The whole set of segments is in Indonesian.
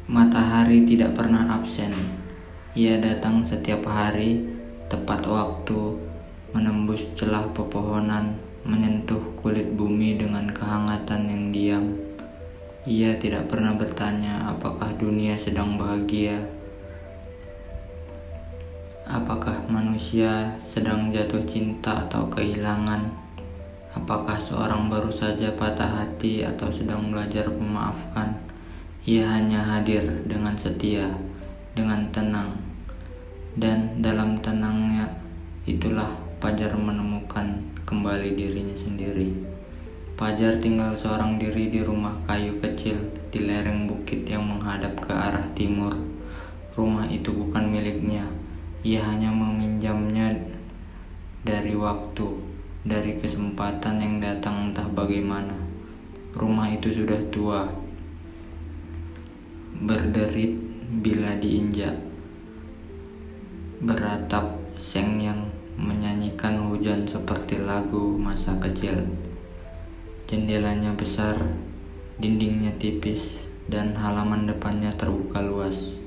Matahari tidak pernah absen. Ia datang setiap hari, tepat waktu, menembus celah pepohonan, menyentuh kulit bumi dengan kehangatan yang diam. Ia tidak pernah bertanya apakah dunia sedang bahagia, apakah manusia sedang jatuh cinta atau kehilangan, apakah seorang baru saja patah hati atau sedang belajar memaafkan. Ia hanya hadir dengan setia, dengan tenang, dan dalam tenangnya itulah Fajar menemukan kembali dirinya sendiri. Fajar tinggal seorang diri di rumah kayu kecil di lereng bukit yang menghadap ke arah timur. Rumah itu bukan miliknya, ia hanya meminjamnya dari waktu, dari kesempatan yang datang entah bagaimana. Rumah itu sudah tua, berderit bila diinjak, beratap seng yang menyanyikan hujan seperti lagu masa kecil. Jendelanya besar, dindingnya tipis, dan halaman depannya terbuka luas,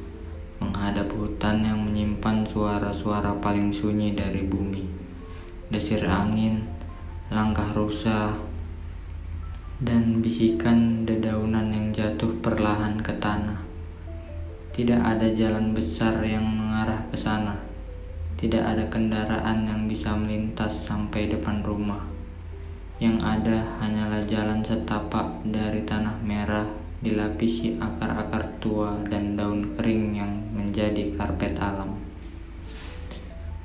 menghadap hutan yang menyimpan suara-suara paling sunyi dari bumi. Desir angin, langkah rusa, dan bisikan dedaunan yang jatuh perlahan ke tanah. Tidak ada jalan besar yang mengarah ke sana. Tidak ada kendaraan yang bisa melintas sampai depan rumah. Yang ada hanyalah jalan setapak dari tanah merah dilapisi akar-akar tua dan daun kering yang menjadi karpet alam.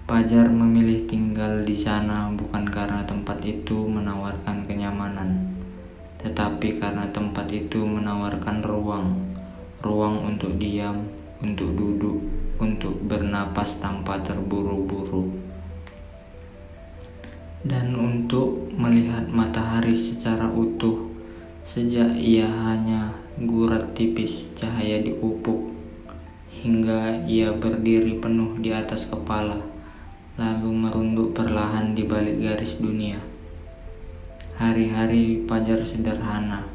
Fajar memilih tinggal di sana bukan karena tempat itu menawarkan kenyamanan, tetapi karena tempat itu menawarkan ruang untuk diam, untuk duduk, untuk bernapas tanpa terburu-buru, dan untuk melihat matahari secara utuh. Sejak ia hanya gurat tipis cahaya di ufuk, hingga ia berdiri penuh di atas kepala, lalu merunduk perlahan di balik garis dunia. Hari-hari Fajar sederhana.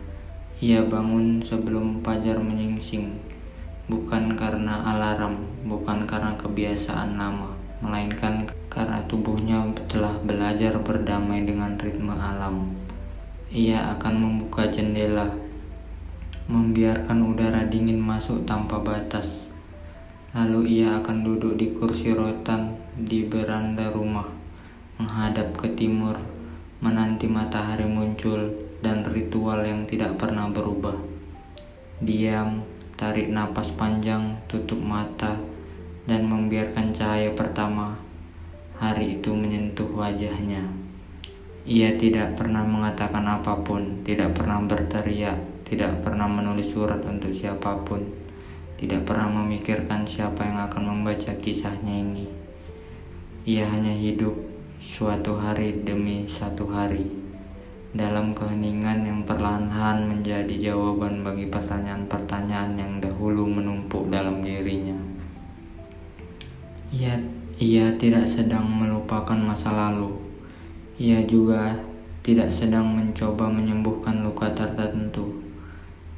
Ia bangun sebelum fajar menyingsing, bukan karena alarm, bukan karena kebiasaan lama, melainkan karena tubuhnya telah belajar berdamai dengan ritme alam. Ia akan membuka jendela, membiarkan udara dingin masuk tanpa batas. Lalu ia akan duduk di kursi rotan di beranda rumah, menghadap ke timur, menanti matahari muncul, dan ritual yang tidak pernah berubah. Diam, tarik napas panjang, tutup mata, dan membiarkan cahaya pertama hari itu menyentuh wajahnya. Ia tidak pernah mengatakan apapun, tidak pernah berteriak, tidak pernah menulis surat untuk siapapun, tidak pernah memikirkan siapa yang akan membaca kisahnya ini. Ia hanya hidup suatu hari demi satu hari, dalam keheningan yang perlahan-lahan menjadi jawaban bagi pertanyaan-pertanyaan yang dahulu menumpuk dalam dirinya. Ia tidak sedang melupakan masa lalu. Ia juga tidak sedang mencoba menyembuhkan luka tertentu.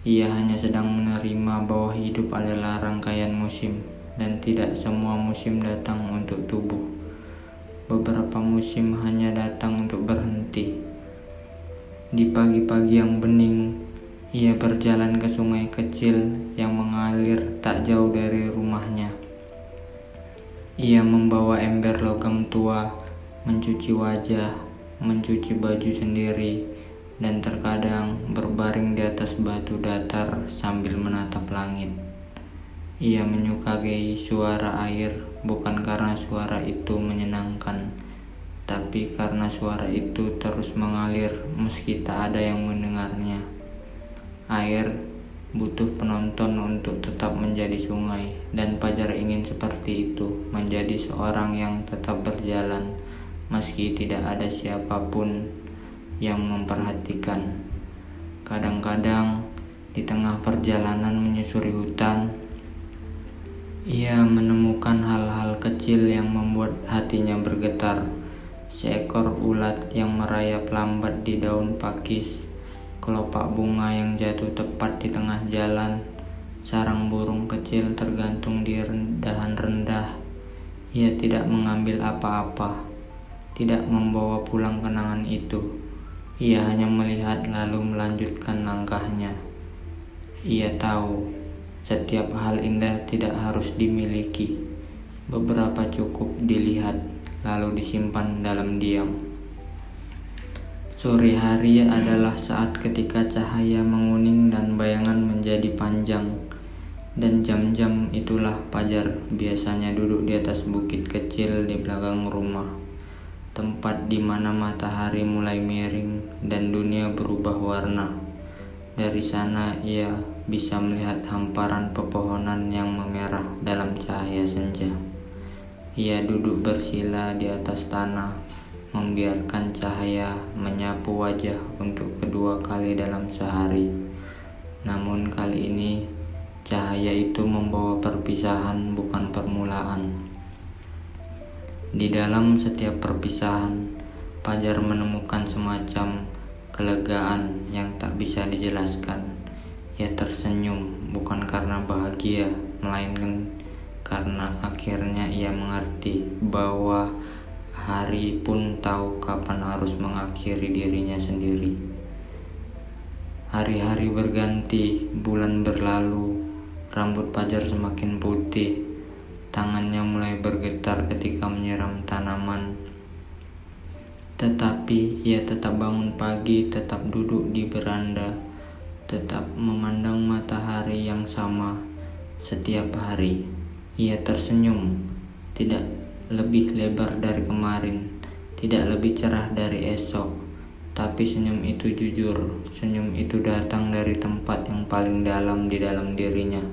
Ia hanya sedang menerima bahwa hidup adalah rangkaian musim, dan tidak semua musim datang untuk tubuh. Beberapa musim hanya datang untuk berhenti. Di pagi-pagi yang bening, ia berjalan ke sungai kecil yang mengalir tak jauh dari rumahnya. Ia membawa ember logam tua, mencuci wajah, mencuci baju sendiri, dan terkadang berbaring di atas batu datar sambil menatap langit. Ia menyukai suara air bukan karena suara itu menyenangkan, tapi karena suara itu terus mengalir meski tak ada yang mendengarnya. Air butuh penonton untuk tetap menjadi sungai, dan Fajar ingin seperti itu, menjadi seorang yang tetap berjalan meski tidak ada siapapun yang memperhatikan. Kadang-kadang di tengah perjalanan menyusuri hutan, ia menemukan hal-hal kecil yang membuat hatinya bergetar. Seekor ulat yang merayap lambat di daun pakis, kelopak bunga yang jatuh tepat di tengah jalan, Sarang burung kecil tergantung di dahan rendah. Ia tidak mengambil apa-apa, tidak membawa pulang kenangan itu. Ia hanya melihat lalu melanjutkan langkahnya. Ia tahu setiap hal indah tidak harus dimiliki. Beberapa cukup dilihat lalu disimpan dalam diam. Sore hari adalah saat ketika cahaya menguning dan bayangan menjadi panjang. Dan jam-jam itulah Fajar biasanya duduk di atas bukit kecil di belakang rumah. Tempat di mana matahari mulai miring dan dunia berubah warna. Dari sana ia bisa melihat hamparan pepohonan yang memerah dalam cahaya senja. Ia duduk bersila di atas tanah, membiarkan cahaya menyapu wajah untuk kedua kali dalam sehari. Namun kali ini cahaya itu membawa perpisahan, bukan permulaan. Di dalam setiap perpisahan, Fajar menemukan semacam kelegaan yang tak bisa dijelaskan. Ia tersenyum bukan karena bahagia, melainkan karena akhirnya ia mengerti bahwa hari pun tahu kapan harus mengakhiri dirinya sendiri. Hari-hari berganti, bulan berlalu, rambut Fajar semakin putih, tangannya mulai bergetar ketika menyiram tanaman. Tetapi ia tetap bangun pagi, tetap duduk di beranda, tetap memandang matahari yang sama setiap hari. Ia tersenyum, tidak lebih lebar dari kemarin, tidak lebih cerah dari esok, tapi senyum itu jujur. Senyum itu datang dari tempat yang paling dalam di dalam dirinya,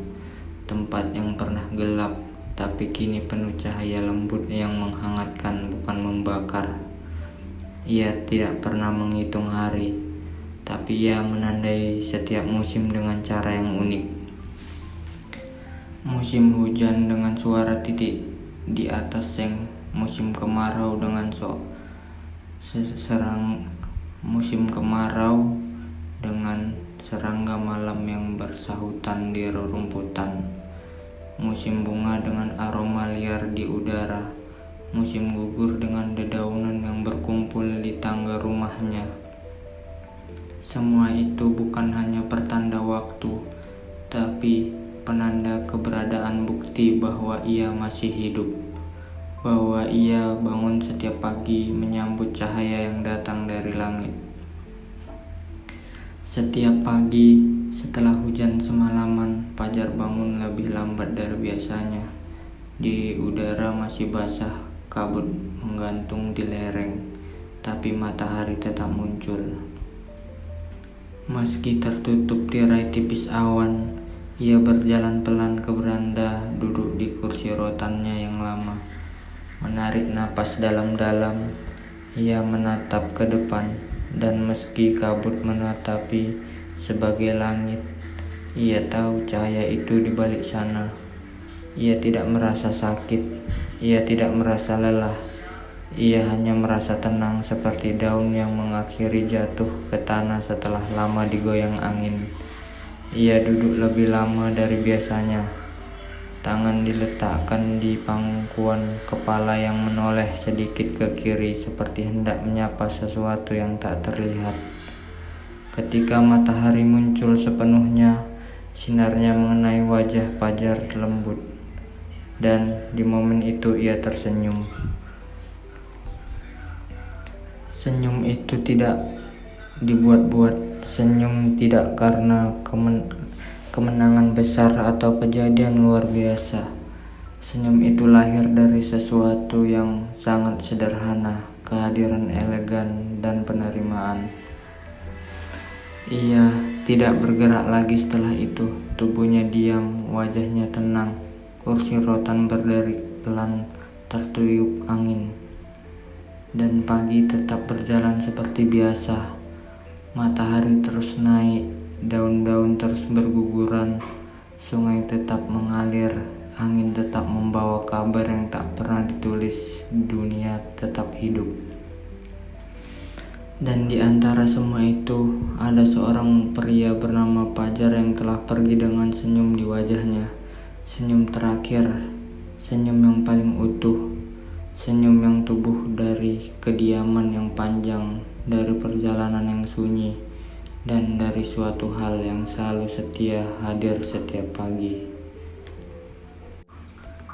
tempat yang pernah gelap, tapi kini penuh cahaya lembut yang menghangatkan, bukan membakar. Ia tidak pernah menghitung hari, tapi ia menandai setiap musim dengan cara yang unik. Musim hujan dengan suara titik di atas seng, musim kemarau dengan musim kemarau dengan serangga malam yang bersahutan di rerumputan, musim bunga dengan aroma liar di udara, musim gugur dengan dedaunan yang berkumpul di tangga rumahnya. Semua itu bukan hanya pertanda waktu, tapi penanda keberadaan, bukti bahwa ia masih hidup, bahwa ia bangun setiap pagi menyambut cahaya yang datang dari langit. Setiap pagi setelah hujan semalaman, Fajar bangun lebih lambat dari biasanya. Di udara masih basah, kabut menggantung di lereng, tapi matahari tetap muncul. Meski tertutup tirai tipis awan, ia berjalan pelan ke beranda, duduk di kursi rotannya yang lama. Menarik napas dalam-dalam, ia menatap ke depan, dan meski kabut menatapi sebagai langit, ia tahu cahaya itu di balik sana. Ia tidak merasa sakit, ia tidak merasa lelah, ia hanya merasa tenang seperti daun yang mengakhiri jatuh ke tanah setelah lama digoyang angin. Ia duduk lebih lama dari biasanya. Tangan diletakkan di pangkuan kepala yang menoleh sedikit ke kiri seperti hendak menyapa sesuatu yang tak terlihat. Ketika matahari muncul sepenuhnya, sinarnya mengenai wajah Fajar lembut. Dan di momen itu ia tersenyum. Senyum itu tidak dibuat-buat. Senyum tidak karena kemenangan besar atau kejadian luar biasa. Senyum itu lahir dari sesuatu yang sangat sederhana, kehadiran elegan dan penerimaan. Ia tidak bergerak lagi setelah itu. Tubuhnya diam, wajahnya tenang. Kursi rotan berdiri pelan, tertiup angin. Dan pagi tetap berjalan seperti biasa. Matahari terus naik, daun-daun terus berguguran, sungai tetap mengalir, angin tetap membawa kabar yang tak pernah ditulis, dunia tetap hidup. Dan di antara semua itu, ada seorang pria bernama Pajar yang telah pergi dengan senyum di wajahnya. Senyum terakhir, senyum yang paling utuh, senyum yang tumbuh dari kediaman yang panjang, dari perjalanan yang sunyi, dan dari suatu hal yang selalu setia hadir setiap pagi.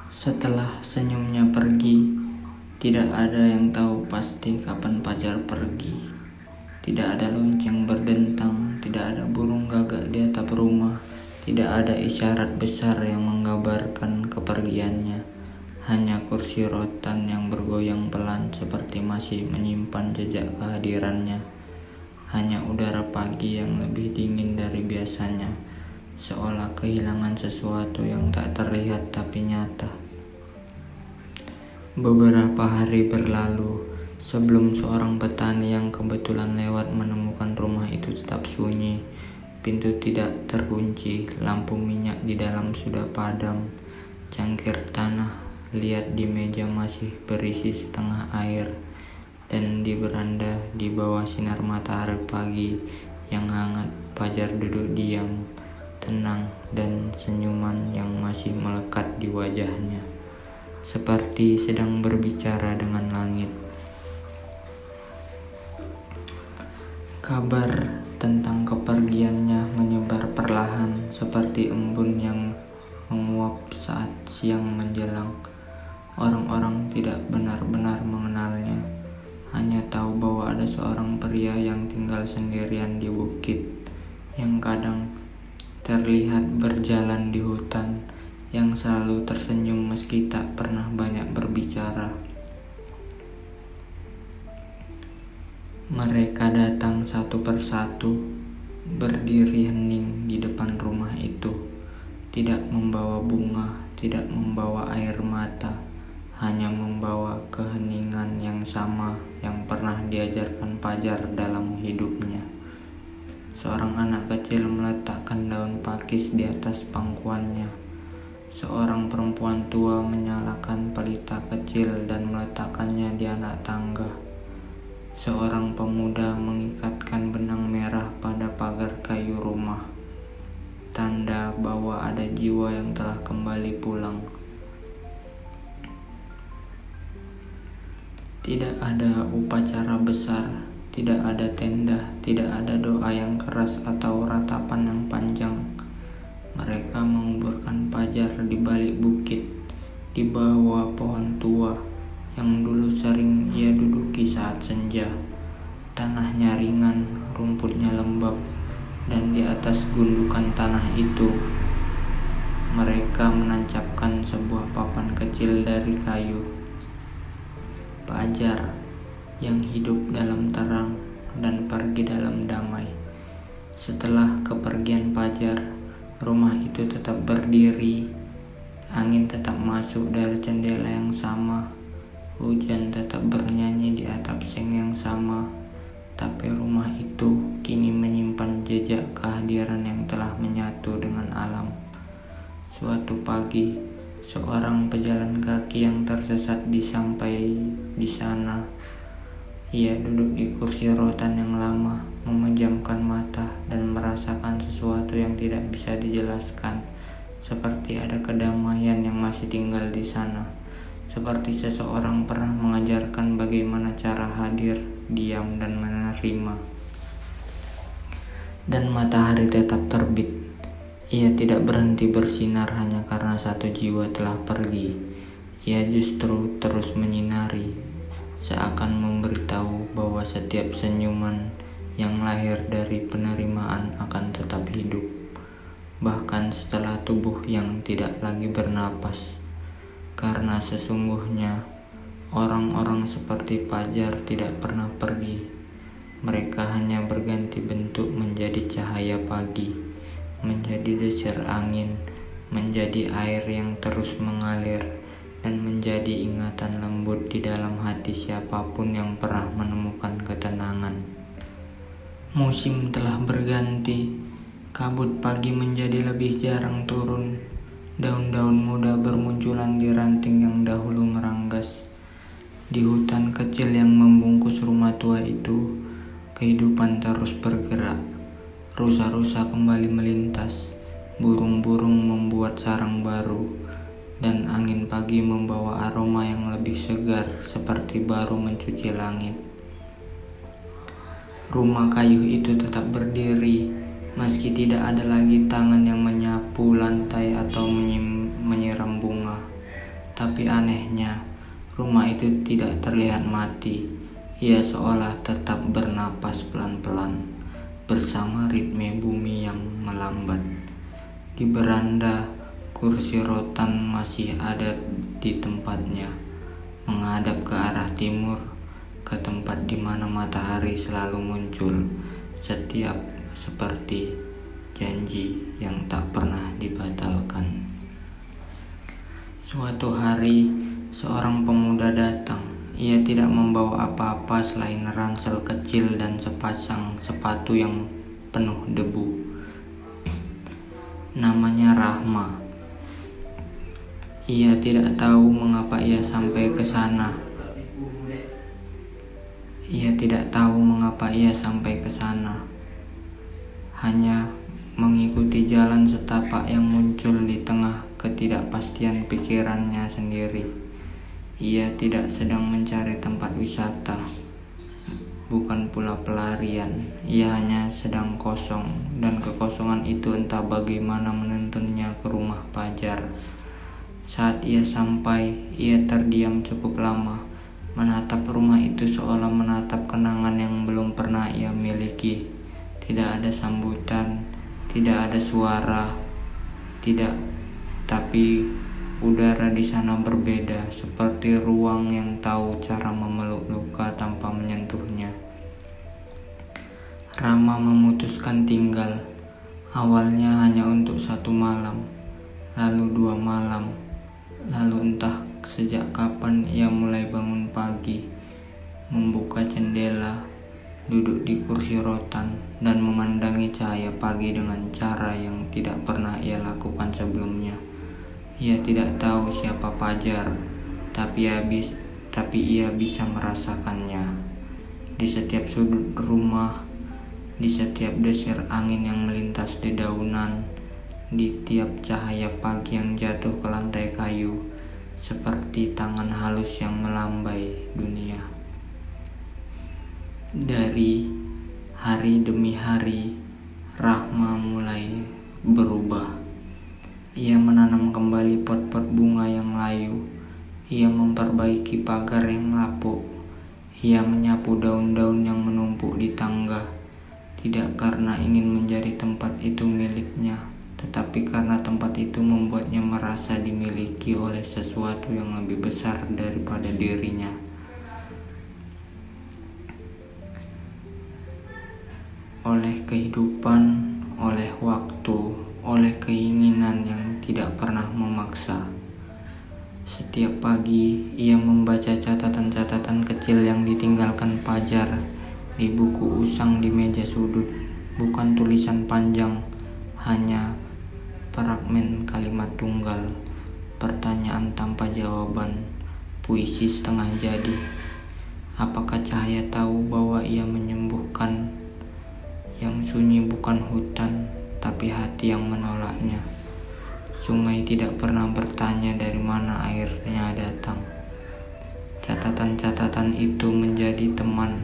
Setelah senyumnya pergi, tidak ada yang tahu pasti kapan Pajar pergi. Tidak ada lonceng berdentang, tidak ada burung gagak di atap rumah, tidak ada isyarat besar yang menggambarkan kepergiannya. Hanya kursi rotan yang bergoyang pelan seperti masih menyimpan jejak kehadirannya. Hanya udara pagi yang lebih dingin dari biasanya, seolah kehilangan sesuatu yang tak terlihat tapi nyata. Beberapa hari berlalu sebelum seorang petani yang kebetulan lewat menemukan rumah itu tetap sunyi. Pintu tidak terkunci, lampu minyak di dalam sudah padam, cangkir tanah liat di meja masih berisi setengah air, dan di beranda di bawah sinar matahari pagi yang hangat, Pajar duduk diam, tenang, dan senyuman yang masih melekat di wajahnya, seperti sedang berbicara dengan langit. Kabar tentang kepergiannya menyebar perlahan seperti embun yang menguap saat siang menjelang. Orang-orang tidak benar-benar mengenalnya, hanya tahu bahwa ada seorang pria yang tinggal sendirian di bukit, yang kadang terlihat berjalan di hutan, yang selalu tersenyum meski tak pernah banyak berbicara. Mereka datang satu persatu, berdiri hening di depan rumah itu, tidak membawa bunga, tidak membawa air mata, hanya membawa keheningan yang sama yang pernah diajarkan Pajar dalam hidupnya. Seorang anak kecil meletakkan daun pakis di atas pangkuannya. Seorang perempuan tua menyalakan pelita kecil dan meletakkannya di anak tangga. Seorang pemuda mengikatkan benang merah pada pagar kayu rumah, tanda bahwa ada jiwa yang telah kembali pulang. Tidak ada upacara besar, tidak ada tenda, tidak ada doa yang keras atau ratapan yang panjang. Mereka menguburkan Pajar di balik bukit, di bawah pohon tua yang dulu sering ia duduki saat senja. Tanahnya ringan, rumputnya lembab, dan di atas gundukan tanah itu mereka menancapkan sebuah papan kecil dari kayu. Pajar yang hidup dalam terang dan pergi dalam damai. Setelah kepergian Pajar, rumah itu tetap berdiri. Angin tetap masuk dari jendela yang sama. Hujan tetap bernyanyi di atap seng yang sama, tapi rumah itu kini menyimpan jejak kehadiran yang telah menyatu dengan alam. Suatu pagi, seorang pejalan kaki yang tersesat sampai di sana. Ia duduk di kursi rotan yang lama, memejamkan mata dan merasakan sesuatu yang tidak bisa dijelaskan, seperti ada kedamaian yang masih tinggal di sana. Seperti seseorang pernah mengajarkan bagaimana cara hadir, diam, dan menerima. Dan matahari tetap terbit. Ia tidak berhenti bersinar hanya karena satu jiwa telah pergi. Ia justru terus menyinari, seakan memberitahu bahwa setiap senyuman yang lahir dari penerimaan akan tetap hidup, bahkan setelah tubuh yang tidak lagi bernapas. Karena sesungguhnya orang-orang seperti Pajar tidak pernah pergi. Mereka hanya berganti bentuk menjadi cahaya pagi, menjadi desir angin, menjadi air yang terus mengalir, dan menjadi ingatan lembut di dalam hati siapapun yang pernah menemukan ketenangan. Musim telah berganti, kabut pagi menjadi lebih jarang turun. Daun-daun muda bermunculan di ranting yang dahulu meranggas. Di hutan kecil yang membungkus rumah tua itu, Kehidupan terus bergerak, rusa-rusa kembali melintas, burung-burung membuat sarang baru, dan angin pagi membawa aroma yang lebih segar seperti baru mencuci langit. Rumah kayu itu tetap berdiri, meski tidak ada lagi tangan yang menyapu lantai atau menyiram bunga. Tapi anehnya, rumah itu tidak terlihat mati. Ia seolah tetap bernapas pelan-pelan bersama ritme bumi yang melambat. Di beranda, kursi rotan masih ada di tempatnya, menghadap ke arah timur, ke tempat di mana matahari selalu muncul, setiap seperti janji yang tak pernah dibatalkan. Suatu hari, seorang pemuda datang. Ia tidak membawa apa-apa selain ransel kecil dan sepasang sepatu yang penuh debu. Namanya Rahma. Ia tidak tahu mengapa ia sampai ke sana. Hanya mengikuti jalan setapak yang muncul di tengah ketidakpastian pikirannya sendiri. Ia tidak sedang mencari tempat wisata, bukan pula pelarian. Ia hanya sedang kosong, dan kekosongan itu entah bagaimana menuntunnya ke rumah Pajar. Saat ia sampai, ia terdiam cukup lama, menatap rumah itu seolah menatap kenangan yang belum pernah ia miliki. Tidak ada sambutan, tidak ada suara, tapi udara di sana berbeda, seperti ruang yang tahu cara memeluk luka tanpa menyentuhnya. Rama memutuskan tinggal. Awalnya hanya untuk 1 malam, lalu 2 malam, lalu entah sejak kapan ia mulai bangun pagi, membuka jendela, duduk di kursi rotan, dan memandangi cahaya pagi dengan cara yang tidak pernah ia lakukan sebelumnya. Ia tidak tahu siapa Pajar, tapi ia bisa merasakannya. Di setiap sudut rumah, di setiap desir angin yang melintas di daunan, di tiap cahaya pagi yang jatuh ke lantai kayu, seperti tangan halus yang melambai dunia. Dari hari demi hari, Rahma mulai berubah. Ia menanam kembali pot-pot bunga yang layu. Ia memperbaiki pagar yang lapuk. Ia menyapu daun-daun yang menumpuk di tangga. Tidak karena ingin menjadi tempat itu miliknya, tetapi karena tempat itu membuatnya merasa dimiliki oleh sesuatu yang lebih besar daripada dirinya. Oleh kehidupan, oleh waktu, oleh keinginan yang tidak pernah memaksa. Setiap pagi, ia membaca catatan-catatan kecil yang ditinggalkan Pajar di buku usang di meja sudut. Bukan tulisan panjang, hanya fragmen kalimat tunggal, pertanyaan tanpa jawaban, puisi setengah jadi. Apakah cahaya tahu bahwa ia menyembuhkan? Yang sunyi bukan hutan, tapi hati yang menolaknya. Sungai tidak pernah bertanya dari mana airnya datang. Catatan-catatan itu menjadi teman,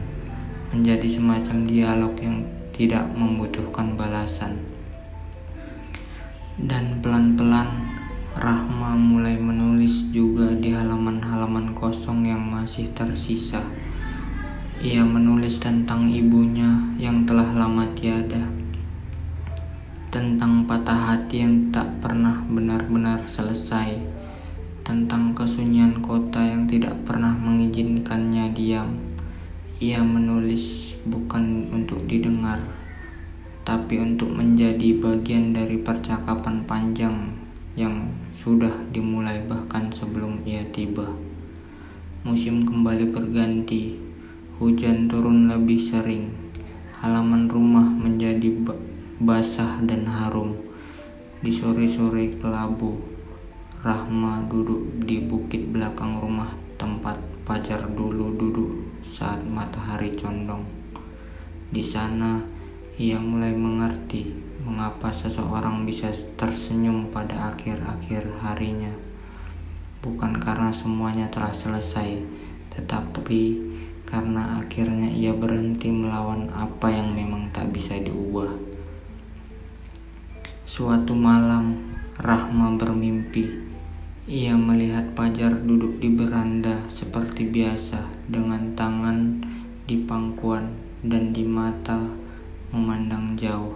menjadi semacam dialog yang tidak membutuhkan balasan. Dan pelan-pelan Rahma mulai menulis juga di halaman-halaman kosong yang masih tersisa. Ia menulis tentang ibunya yang telah lama tiada, tentang patah hati yang tak pernah benar-benar selesai, tentang kesunyian kota yang tidak pernah mengizinkannya diam. Ia menulis bukan untuk didengar, tapi untuk menjadi bagian dari percakapan panjang yang sudah dimulai bahkan sebelum ia tiba. Musim kembali berganti. Hujan turun lebih sering. Halaman rumah menjadi basah dan harum. Di sore-sore kelabu, Rahma duduk di bukit belakang rumah tempat Pajar dulu duduk saat matahari condong. Di sana, ia mulai mengerti mengapa seseorang bisa tersenyum pada akhir-akhir harinya. Bukan karena semuanya telah selesai, tetapi karena akhirnya ia berhenti melawan apa yang memang tak bisa diubah. Suatu malam, Rahma bermimpi. Ia melihat Pajar duduk di beranda seperti biasa dengan tangan di pangkuan dan di mata memandang jauh.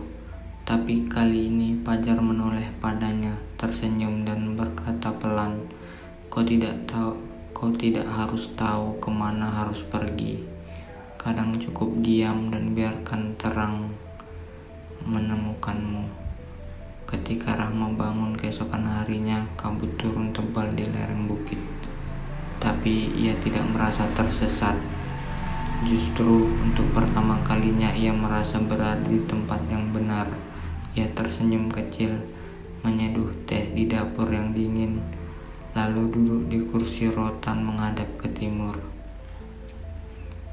Tapi kali ini Pajar menoleh padanya, tersenyum dan berkata pelan, Kau tidak harus tahu kemana harus pergi. Kadang cukup diam dan biarkan terang menemukanmu. Ketika Rahma bangun keesokan harinya, kabut turun tebal di lereng bukit. Tapi ia tidak merasa tersesat. Justru untuk pertama kalinya ia merasa berada di tempat yang benar. Ia tersenyum kecil, menyeduh teh di dapur yang dingin, lalu duduk di kursi rotan menghadap ke timur.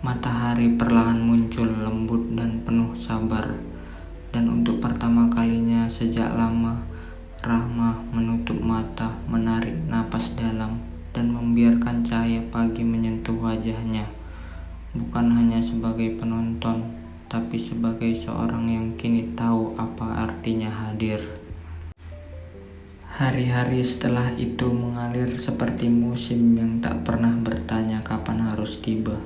Matahari perlahan muncul lembut dan penuh sabar. Dan untuk pertama kalinya sejak lama, Rahma menutup mata, menarik napas dalam, dan membiarkan cahaya pagi menyentuh wajahnya. Bukan hanya sebagai penonton, tapi sebagai seorang yang kini tahu apa artinya hadir. Hari-hari setelah itu mengalir seperti musim yang tak pernah bertanya kapan harus tiba.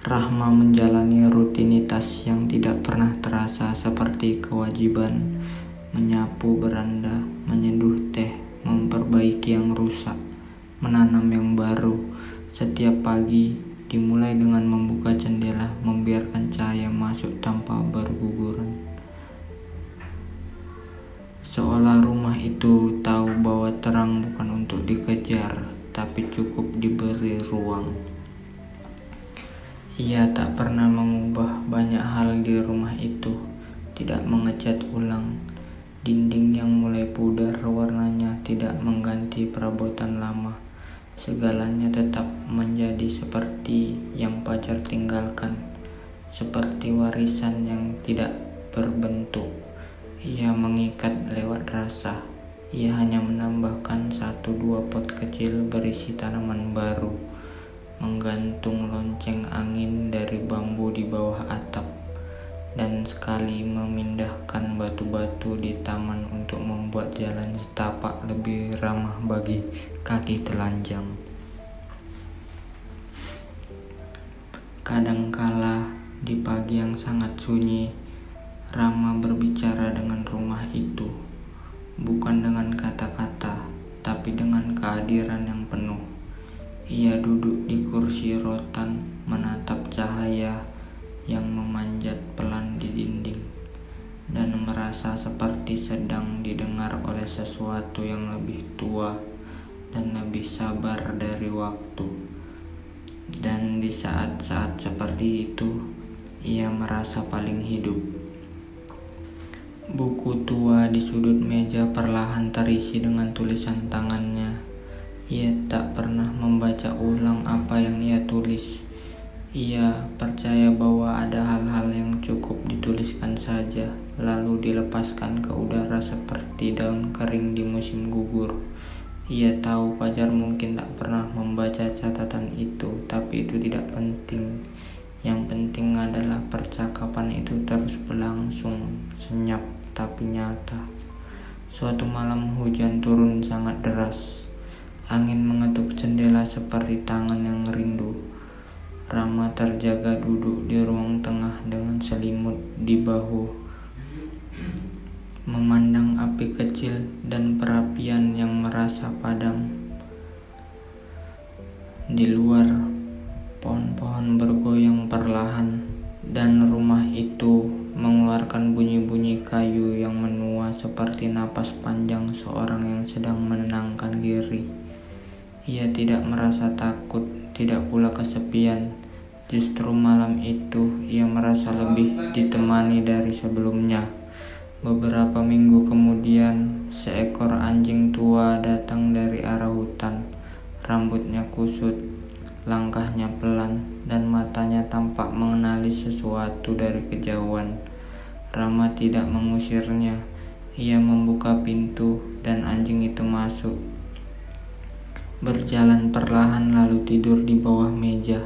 Rahma menjalani rutinitas yang tidak pernah terasa seperti kewajiban, menyapu beranda, menyeduh teh, memperbaiki yang rusak, menanam yang baru. Setiap pagi dimulai dengan membuka jendela, membiarkan cahaya masuk tanpa berguguran. Seolah rumah itu tahu bahwa terang bukan untuk dikejar, tapi cukup diberi ruang. Ia tak pernah mengubah banyak hal di rumah itu, tidak mengecat ulang. Dinding yang mulai pudar warnanya tidak mengganti perabotan lama. Segalanya tetap menjadi seperti yang Pajar tinggalkan, seperti warisan yang tidak berbentuk. Ia mengikat lewat rasa. Ia hanya menambahkan 1-2 pot kecil berisi tanaman baru, menggantung lonceng angin dari bambu di bawah atap, dan sekali memindahkan batu-batu di taman untuk membuat jalan setapak lebih ramah bagi kaki telanjang. Kadangkala di pagi yang sangat sunyi, Rahma berbicara dengan rumah itu, bukan dengan kata-kata, tapi dengan kehadiran yang penuh. Ia duduk di kursi rotan, menatap cahaya yang memanjat pelan di dinding, dan merasa seperti sedang didengar oleh sesuatu yang lebih tua dan lebih sabar dari waktu. Dan di saat-saat seperti itu, ia merasa paling hidup. Buku tua di sudut meja perlahan terisi dengan tulisan tangannya. Ia tak pernah membaca ulang apa yang ia tulis. Ia percaya bahwa ada hal-hal yang cukup dituliskan saja, lalu dilepaskan ke udara seperti daun kering di musim gugur. Ia tahu Pajar mungkin tak pernah membaca catatan itu, tapi itu tidak penting. Yang penting adalah percakapan itu terus berlangsung, senyap tapi nyata. Suatu malam hujan turun sangat deras. Angin mengetuk jendela seperti tangan yang rindu. Rahma terjaga duduk di ruang tengah dengan selimut di bahu, memandang api kecil dan perapian yang merasa padam. Di luar, pohon-pohon bergoyang perlahan, dan rumah itu mengeluarkan bunyi-bunyi kayu yang menua seperti napas panjang seorang yang sedang menenangkan diri. Ia tidak merasa takut, tidak pula kesepian. Justru malam itu ia merasa lebih ditemani dari sebelumnya. Beberapa minggu kemudian, seekor anjing tua datang dari arah hutan. Rambutnya kusut, langkahnya pelan, dan matanya tampak mengenali sesuatu dari kejauhan. Rama tidak mengusirnya. Ia membuka pintu, dan anjing itu masuk. Berjalan perlahan lalu tidur di bawah meja,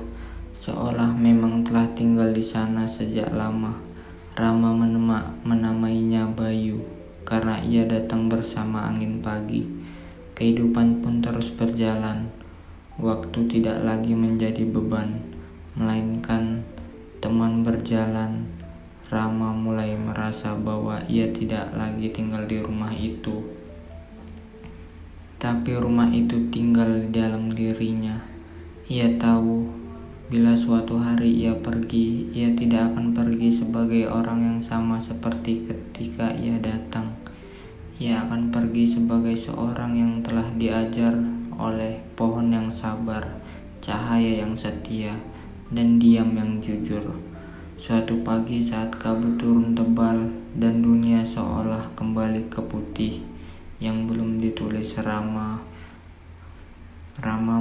seolah memang telah tinggal di sana sejak lama. Rama menamainya Bayu, karena ia datang bersama angin pagi. Kehidupan pun terus berjalan. Waktu tidak lagi menjadi beban, melainkan teman berjalan. Rama mulai merasa bahwa ia tidak lagi tinggal di rumah itu, tapi rumah itu tinggal di dalam dirinya. Ia tahu bila suatu hari ia pergi, ia tidak akan pergi sebagai orang yang sama seperti ketika ia datang. Ia akan pergi sebagai seorang yang telah diajar oleh pohon yang sabar, cahaya yang setia, dan diam yang jujur. Suatu pagi saat kabut turun tebal dan dunia seolah kembali ke putih yang belum ditulis, Rama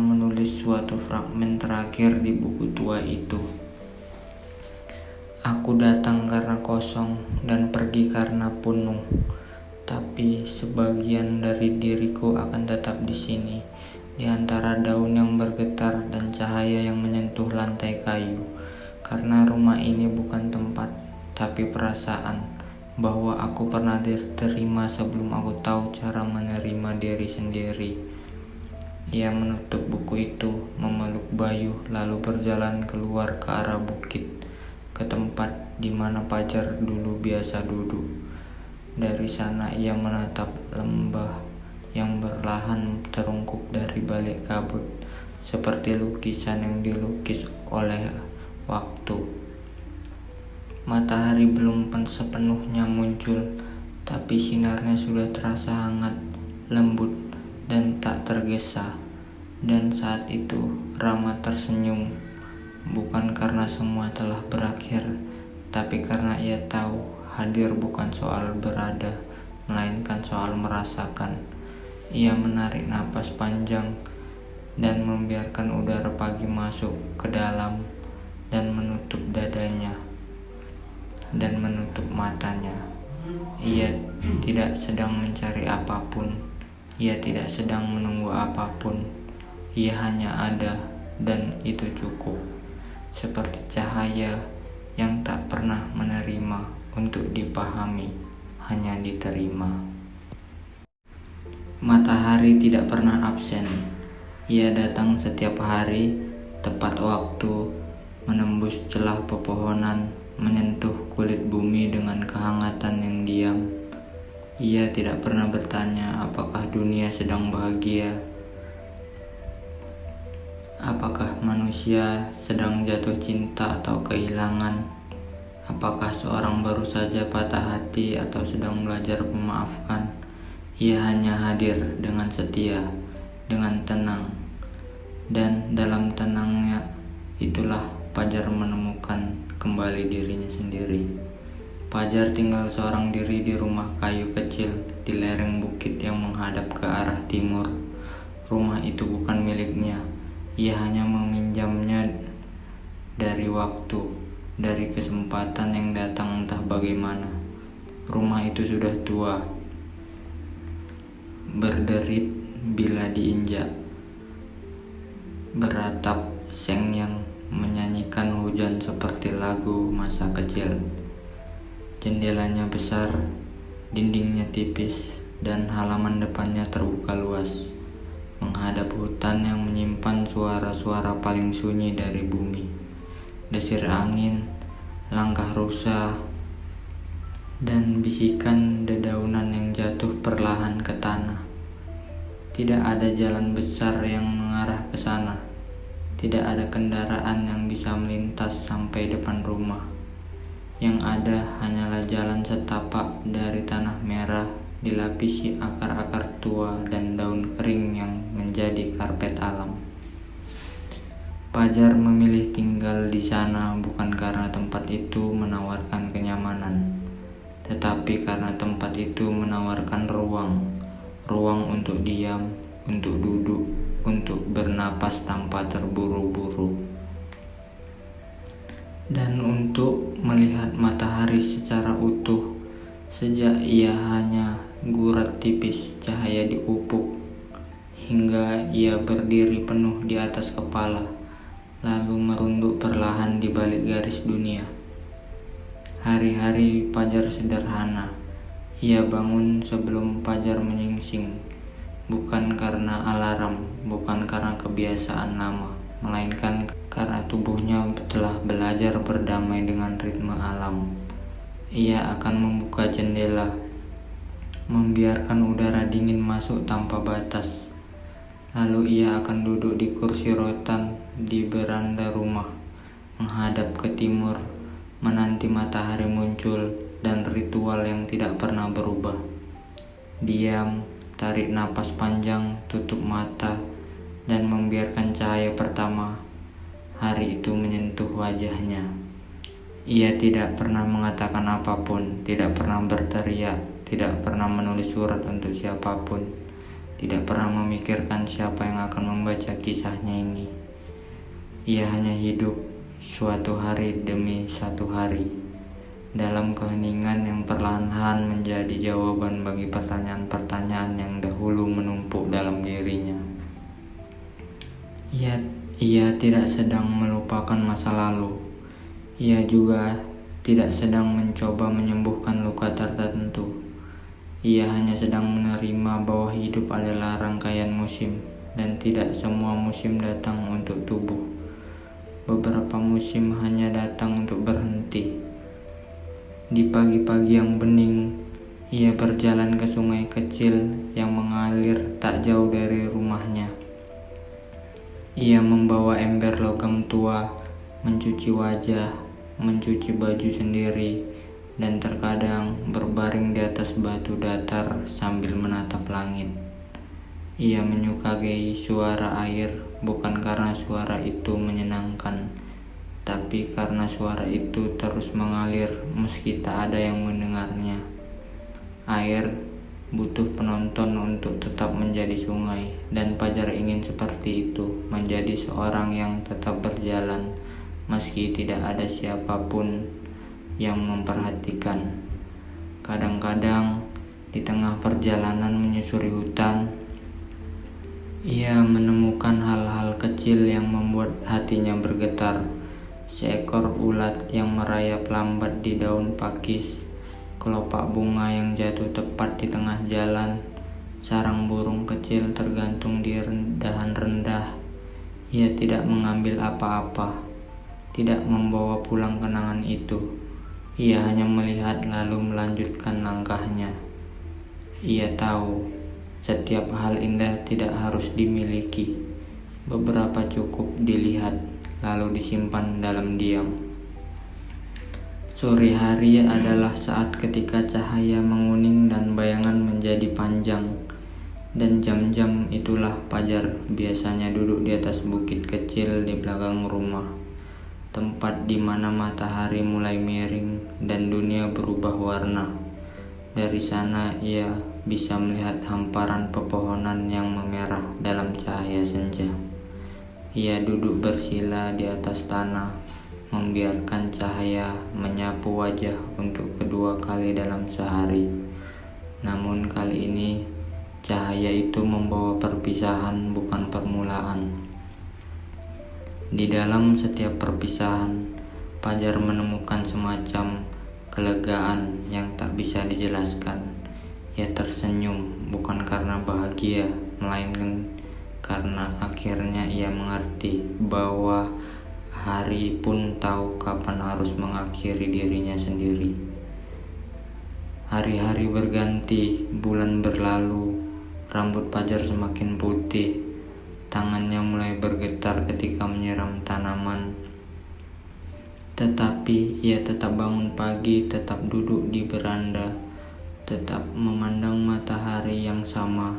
menulis suatu fragmen terakhir di buku tua itu. Aku datang karena kosong dan pergi karena penuh. Tapi sebagian dari diriku akan tetap di sini, di antara daun yang bergetar dan cahaya yang menyentuh lantai kayu. Karena rumah ini bukan tempat, tapi perasaan bahwa aku pernah diterima sebelum aku tahu cara menerima diri sendiri. Ia menutup buku itu, memeluk Bayu, lalu berjalan keluar ke arah bukit, ke tempat di mana Pajar dulu biasa duduk. Dari sana ia menatap lembah yang perlahan terungkup dari balik kabut, seperti lukisan yang dilukis oleh waktu. Matahari belum sepenuhnya muncul, tapi sinarnya sudah terasa hangat, lembut, dan tak tergesa. Dan saat itu Rama tersenyum, bukan karena semua telah berakhir, tapi karena ia tahu hadir bukan soal berada, melainkan soal merasakan. Ia menarik napas panjang dan membiarkan udara pagi masuk ke dalam dan menutup dadanya dan menutup matanya. Ia tidak sedang mencari apapun. Ia tidak sedang menunggu apapun. Ia hanya ada, dan itu cukup. Seperti cahaya yang tak pernah menerima untuk dipahami, hanya diterima. Matahari tidak pernah absen. Ia datang setiap hari, tepat waktu, menembus celah pepohonan, menyentuh kulit bumi dengan kehangatan yang diam. Ia tidak pernah bertanya apakah dunia sedang bahagia, apakah manusia sedang jatuh cinta atau kehilangan, apakah seorang baru saja patah hati atau sedang belajar memaafkan. Ia hanya hadir dengan setia, dengan tenang, dan dalam tenangnya itulah Pajar menemukan kembali dirinya sendiri. Pajar tinggal seorang diri di rumah kayu kecil di lereng bukit yang menghadap ke arah timur. Rumah itu bukan miliknya. Ia hanya meminjamnya dari waktu, dari kesempatan yang datang entah bagaimana. Rumah itu sudah tua, berderit bila diinjak, beratap seng yang menyanyikan hujan seperti lagu masa kecil. Jendelanya besar, dindingnya tipis, dan halaman depannya terbuka luas, menghadap hutan yang menyimpan suara-suara paling sunyi dari bumi. Desir angin, langkah rusa, dan bisikan dedaunan yang jatuh perlahan ke tanah. Tidak ada jalan besar yang mengarah ke sana. Tidak ada kendaraan yang bisa melintas sampai depan rumah. Yang ada hanyalah jalan setapak dari tanah merah, dilapisi akar-akar tua dan daun kering yang menjadi karpet alam. Pajar memilih tinggal di sana bukan karena tempat itu menawarkan kenyamanan, tetapi karena tempat itu menawarkan ruang untuk diam, untuk duduk, untuk bernapas tanpa terburu-buru, dan untuk melihat matahari secara utuh. Sejak ia hanya gurat tipis cahaya di ufuk, hingga ia berdiri penuh di atas kepala, lalu merunduk perlahan di balik garis dunia. Hari-hari fajar sederhana. Ia bangun sebelum fajar menyingsing, bukan karena alarm, bukan karena kebiasaan lama, melainkan karena tubuhnya telah belajar berdamai dengan ritme alam. Ia akan membuka jendela, membiarkan udara dingin masuk tanpa batas. Lalu ia akan duduk di kursi rotan di beranda rumah, menghadap ke timur, menanti matahari muncul, dan ritual yang tidak pernah berubah. Diam, tarik napas panjang, tutup mata, dan membiarkan cahaya pertama hari itu menyentuh wajahnya. Ia tidak pernah mengatakan apapun, tidak pernah berteriak, tidak pernah menulis surat untuk siapapun, tidak pernah memikirkan siapa yang akan membaca kisahnya ini. Ia hanya hidup suatu hari demi satu hari, dalam keheningan yang perlahan-lahan menjadi jawaban bagi pertanyaan-pertanyaan yang dahulu menumpuk dalam dirinya. Ia tidak sedang melupakan masa lalu. Ia juga tidak sedang mencoba menyembuhkan luka tertentu. Ia hanya sedang menerima bahwa hidup adalah rangkaian musim, dan tidak semua musim datang untuk tubuh. Beberapa musim hanya datang untuk berhenti. Di pagi-pagi yang bening, ia berjalan ke sungai kecil yang mengalir tak jauh dari rumahnya. Ia membawa ember logam tua, mencuci wajah, mencuci baju sendiri, dan terkadang berbaring di atas batu datar sambil menatap langit. Ia menyukai suara air, bukan karena suara itu menyenangkan, tapi karena suara itu terus mengalir meski tak ada yang mendengarnya. Air butuh penonton untuk tetap menjadi sungai, dan Fajar ingin seperti itu, menjadi seorang yang tetap berjalan meski tidak ada siapapun yang memperhatikan. Kadang-kadang di tengah perjalanan menyusuri hutan, ia menemukan hal-hal kecil yang membuat hatinya bergetar. Seekor ulat yang merayap lambat di daun pakis, kelopak bunga yang jatuh tepat di tengah jalan, sarang burung kecil tergantung di dahan rendah. Ia tidak mengambil apa-apa, tidak membawa pulang kenangan itu. Ia hanya melihat lalu melanjutkan langkahnya. Ia tahu setiap hal indah tidak harus dimiliki. Beberapa cukup dilihat lalu disimpan dalam diam. Sore hari adalah saat ketika cahaya menguning dan bayangan menjadi panjang, dan jam-jam itulah Fajar biasanya duduk di atas bukit kecil di belakang rumah, tempat di mana matahari mulai miring dan dunia berubah warna. Dari sana ia bisa melihat hamparan pepohonan yang memerah dalam cahaya senja. Ia duduk bersila di atas tanah, membiarkan cahaya menyapu wajah untuk kedua kali dalam sehari. Namun kali ini cahaya itu membawa perpisahan, bukan permulaan. Di dalam setiap perpisahan, Fajar menemukan semacam kelegaan yang tak bisa dijelaskan. Ia tersenyum bukan karena bahagia, melainkan karena akhirnya ia mengerti bahwa hari pun tahu kapan harus mengakhiri dirinya sendiri. Hari-hari berganti, bulan berlalu, rambut Fajar semakin putih, tangannya mulai bergetar ketika menyiram tanaman. Tetapi ia tetap bangun pagi, tetap duduk di beranda, tetap memandang matahari yang sama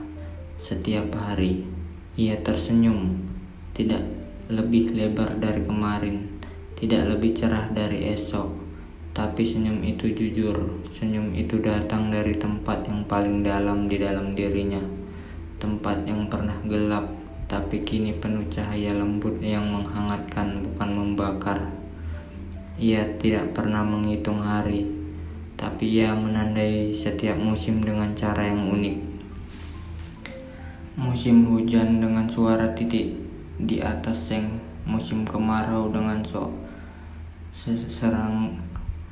setiap hari. Ia tersenyum, tidak lebih lebar dari kemarin, tidak lebih cerah dari esok, tapi senyum itu jujur. Senyum itu datang dari tempat yang paling dalam di dalam dirinya, tempat yang pernah gelap, tapi kini penuh cahaya lembut yang menghangatkan, bukan membakar. Ia tidak pernah menghitung hari, tapi ia menandai setiap musim dengan cara yang unik. Musim hujan dengan suara titik di atas seng, musim kemarau dengan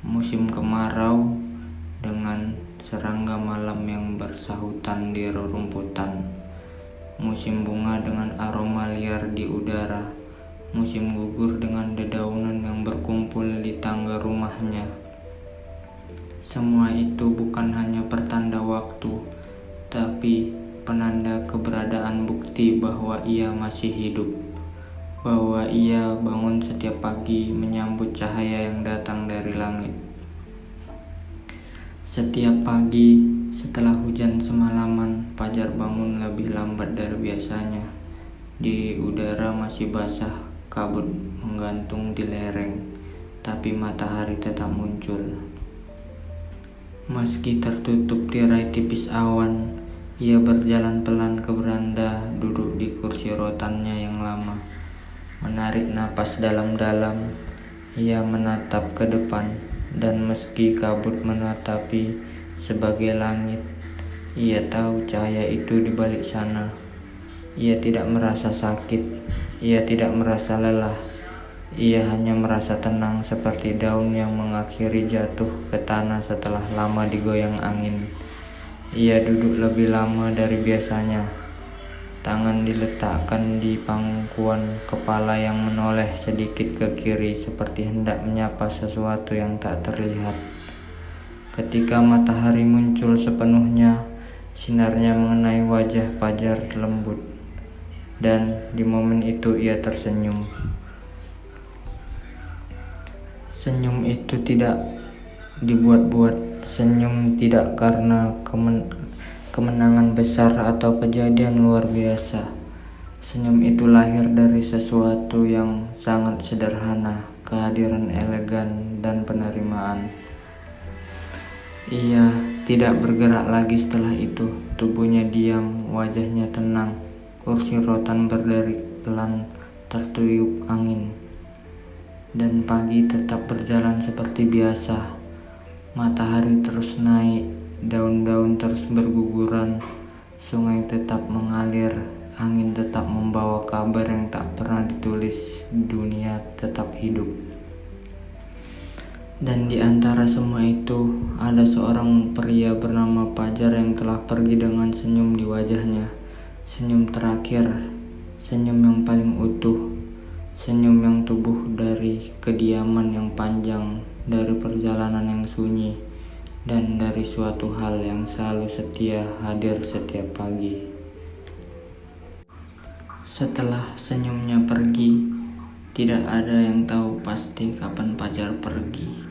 musim kemarau dengan serangga malam yang bersahutan di rerumputan, musim bunga dengan aroma liar di udara, musim gugur dengan dedaunan yang berkumpul di tangga rumahnya. Semua itu bukan hanya pertanda waktu, tapi penanda keberadaan, bukti bahwa ia masih hidup, bahwa ia bangun setiap pagi menyambut cahaya yang datang dari langit. Setiap pagi setelah hujan semalaman, Fajar bangun lebih lambat dari biasanya. Di udara masih basah, kabut menggantung di lereng, tapi matahari tetap muncul. Meski tertutup tirai tipis awan, ia berjalan pelan ke beranda, duduk di kursi rotannya yang lama. Menarik napas dalam-dalam, ia menatap ke depan, dan meski kabut menatapi sebagai langit, ia tahu cahaya itu di balik sana. Ia tidak merasa sakit, ia tidak merasa lelah, ia hanya merasa tenang seperti daun yang mengakhiri jatuh ke tanah setelah lama digoyang angin. Ia duduk lebih lama dari biasanya. Tangan diletakkan di pangkuan kepala yang menoleh sedikit ke kiri seperti hendak menyapa sesuatu yang tak terlihat. Ketika matahari muncul sepenuhnya, sinarnya mengenai wajah Fajar lembut, dan di momen itu ia tersenyum. Senyum itu tidak dibuat-buat, senyum tidak karena kemenangan besar atau kejadian luar biasa. Senyum itu lahir dari sesuatu yang sangat sederhana, kehadiran elegan dan penerimaan. Ia tidak bergerak lagi setelah itu. Tubuhnya diam, wajahnya tenang. Kursi rotan berdiri pelan tertiup angin, dan pagi tetap berjalan seperti biasa. Matahari terus naik, daun-daun terus berguguran, sungai tetap mengalir, angin tetap membawa kabar yang tak pernah ditulis, dunia tetap hidup. Dan di antara semua itu, ada seorang pria bernama Fajar yang telah pergi dengan senyum di wajahnya. Senyum terakhir, senyum yang paling utuh, senyum yang tumbuh dari kediaman yang panjang, dari perjalanan yang sunyi, dan dari suatu hal yang selalu setia hadir setiap pagi. Setelah senyumnya pergi, tidak ada yang tahu pasti kapan Fajar pergi.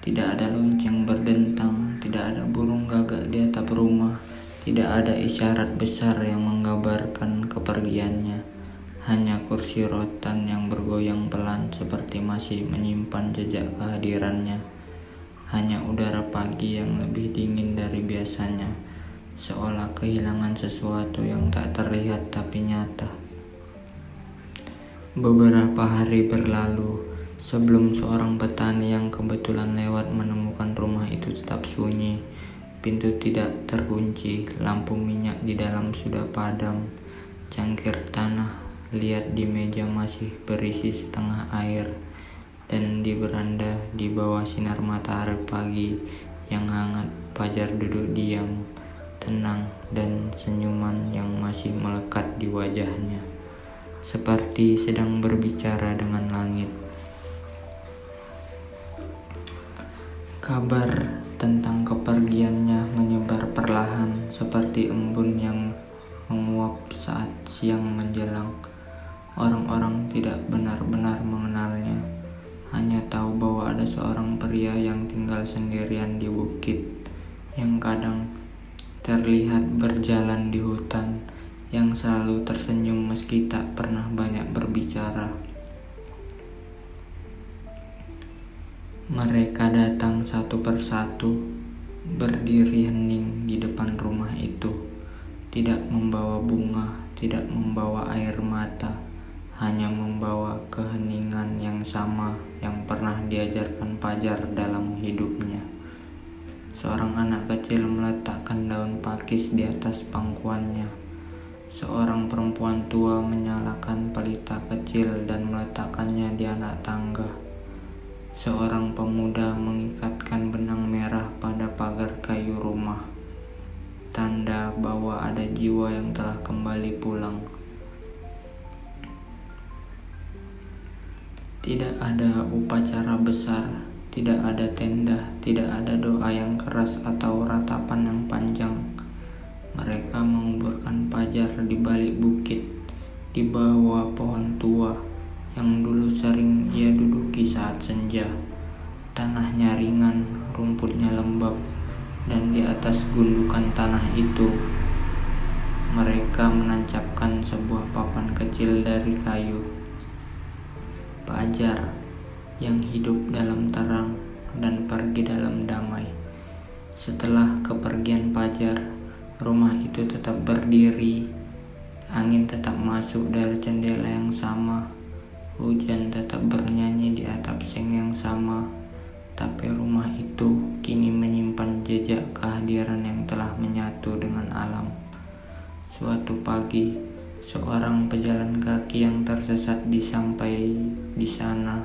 Tidak ada lonceng berdentang, tidak ada burung gagak di atap rumah, tidak ada isyarat besar yang menggambarkan kepergiannya. Hanya kursi rotan yang bergoyang pelan seperti masih menyimpan jejak kehadirannya. Hanya udara pagi yang lebih dingin dari biasanya, seolah kehilangan sesuatu yang tak terlihat tapi nyata. Beberapa hari berlalu sebelum seorang petani yang kebetulan lewat menemukan rumah itu tetap sunyi. Pintu tidak terkunci, lampu minyak di dalam sudah padam, cangkir tanah liat di meja masih berisi setengah air, dan di beranda di bawah sinar matahari pagi yang hangat, Fajar duduk diam, tenang, dan senyuman yang masih melekat di wajahnya, seperti sedang berbicara dengan langit. Kabar tentang kepergiannya menyebar perlahan seperti embun yang menguap saat siang menjelang. Orang-orang tidak benar-benar mengenalnya, hanya tahu bahwa ada seorang pria yang tinggal sendirian di bukit, yang kadang terlihat berjalan di hutan, yang selalu tersenyum meski tak pernah banyak berbicara. Mereka datang satu persatu, berdiri hening di depan rumah itu, tidak membawa bunga, tidak membawa air mata, hanya membawa keheningan yang sama yang pernah diajarkan Pajar dalam hidupnya. Seorang anak kecil meletakkan daun pakis di atas pangkuannya. Seorang perempuan tua menyalakan pelita kecil dan meletakkannya di anak tangga. Seorang pemuda mengikatkan benang merah pada pagar kayu rumah, tanda bahwa ada jiwa yang telah kembali pulang. Tidak ada upacara besar, tidak ada tenda, tidak ada doa yang keras atau ratapan yang panjang. Mereka menguburkan Pajar di balik bukit, di bawah pohon tua yang dulu sering ia duduki saat senja. Tanahnya ringan, rumputnya lembab, dan di atas gundukan tanah itu mereka menancapkan sebuah papan kecil dari kayu. Pajar yang hidup dalam terang dan pergi dalam damai. Setelah kepergian Pajar, rumah itu tetap berdiri. Angin tetap masuk dari jendela yang sama. Hujan tetap bernyanyi di atap seng yang sama. Tapi rumah itu kini menyimpan jejak kehadiran yang telah menyatu dengan alam. Suatu pagi, seorang pejalan kaki yang tersesat sampai di sana.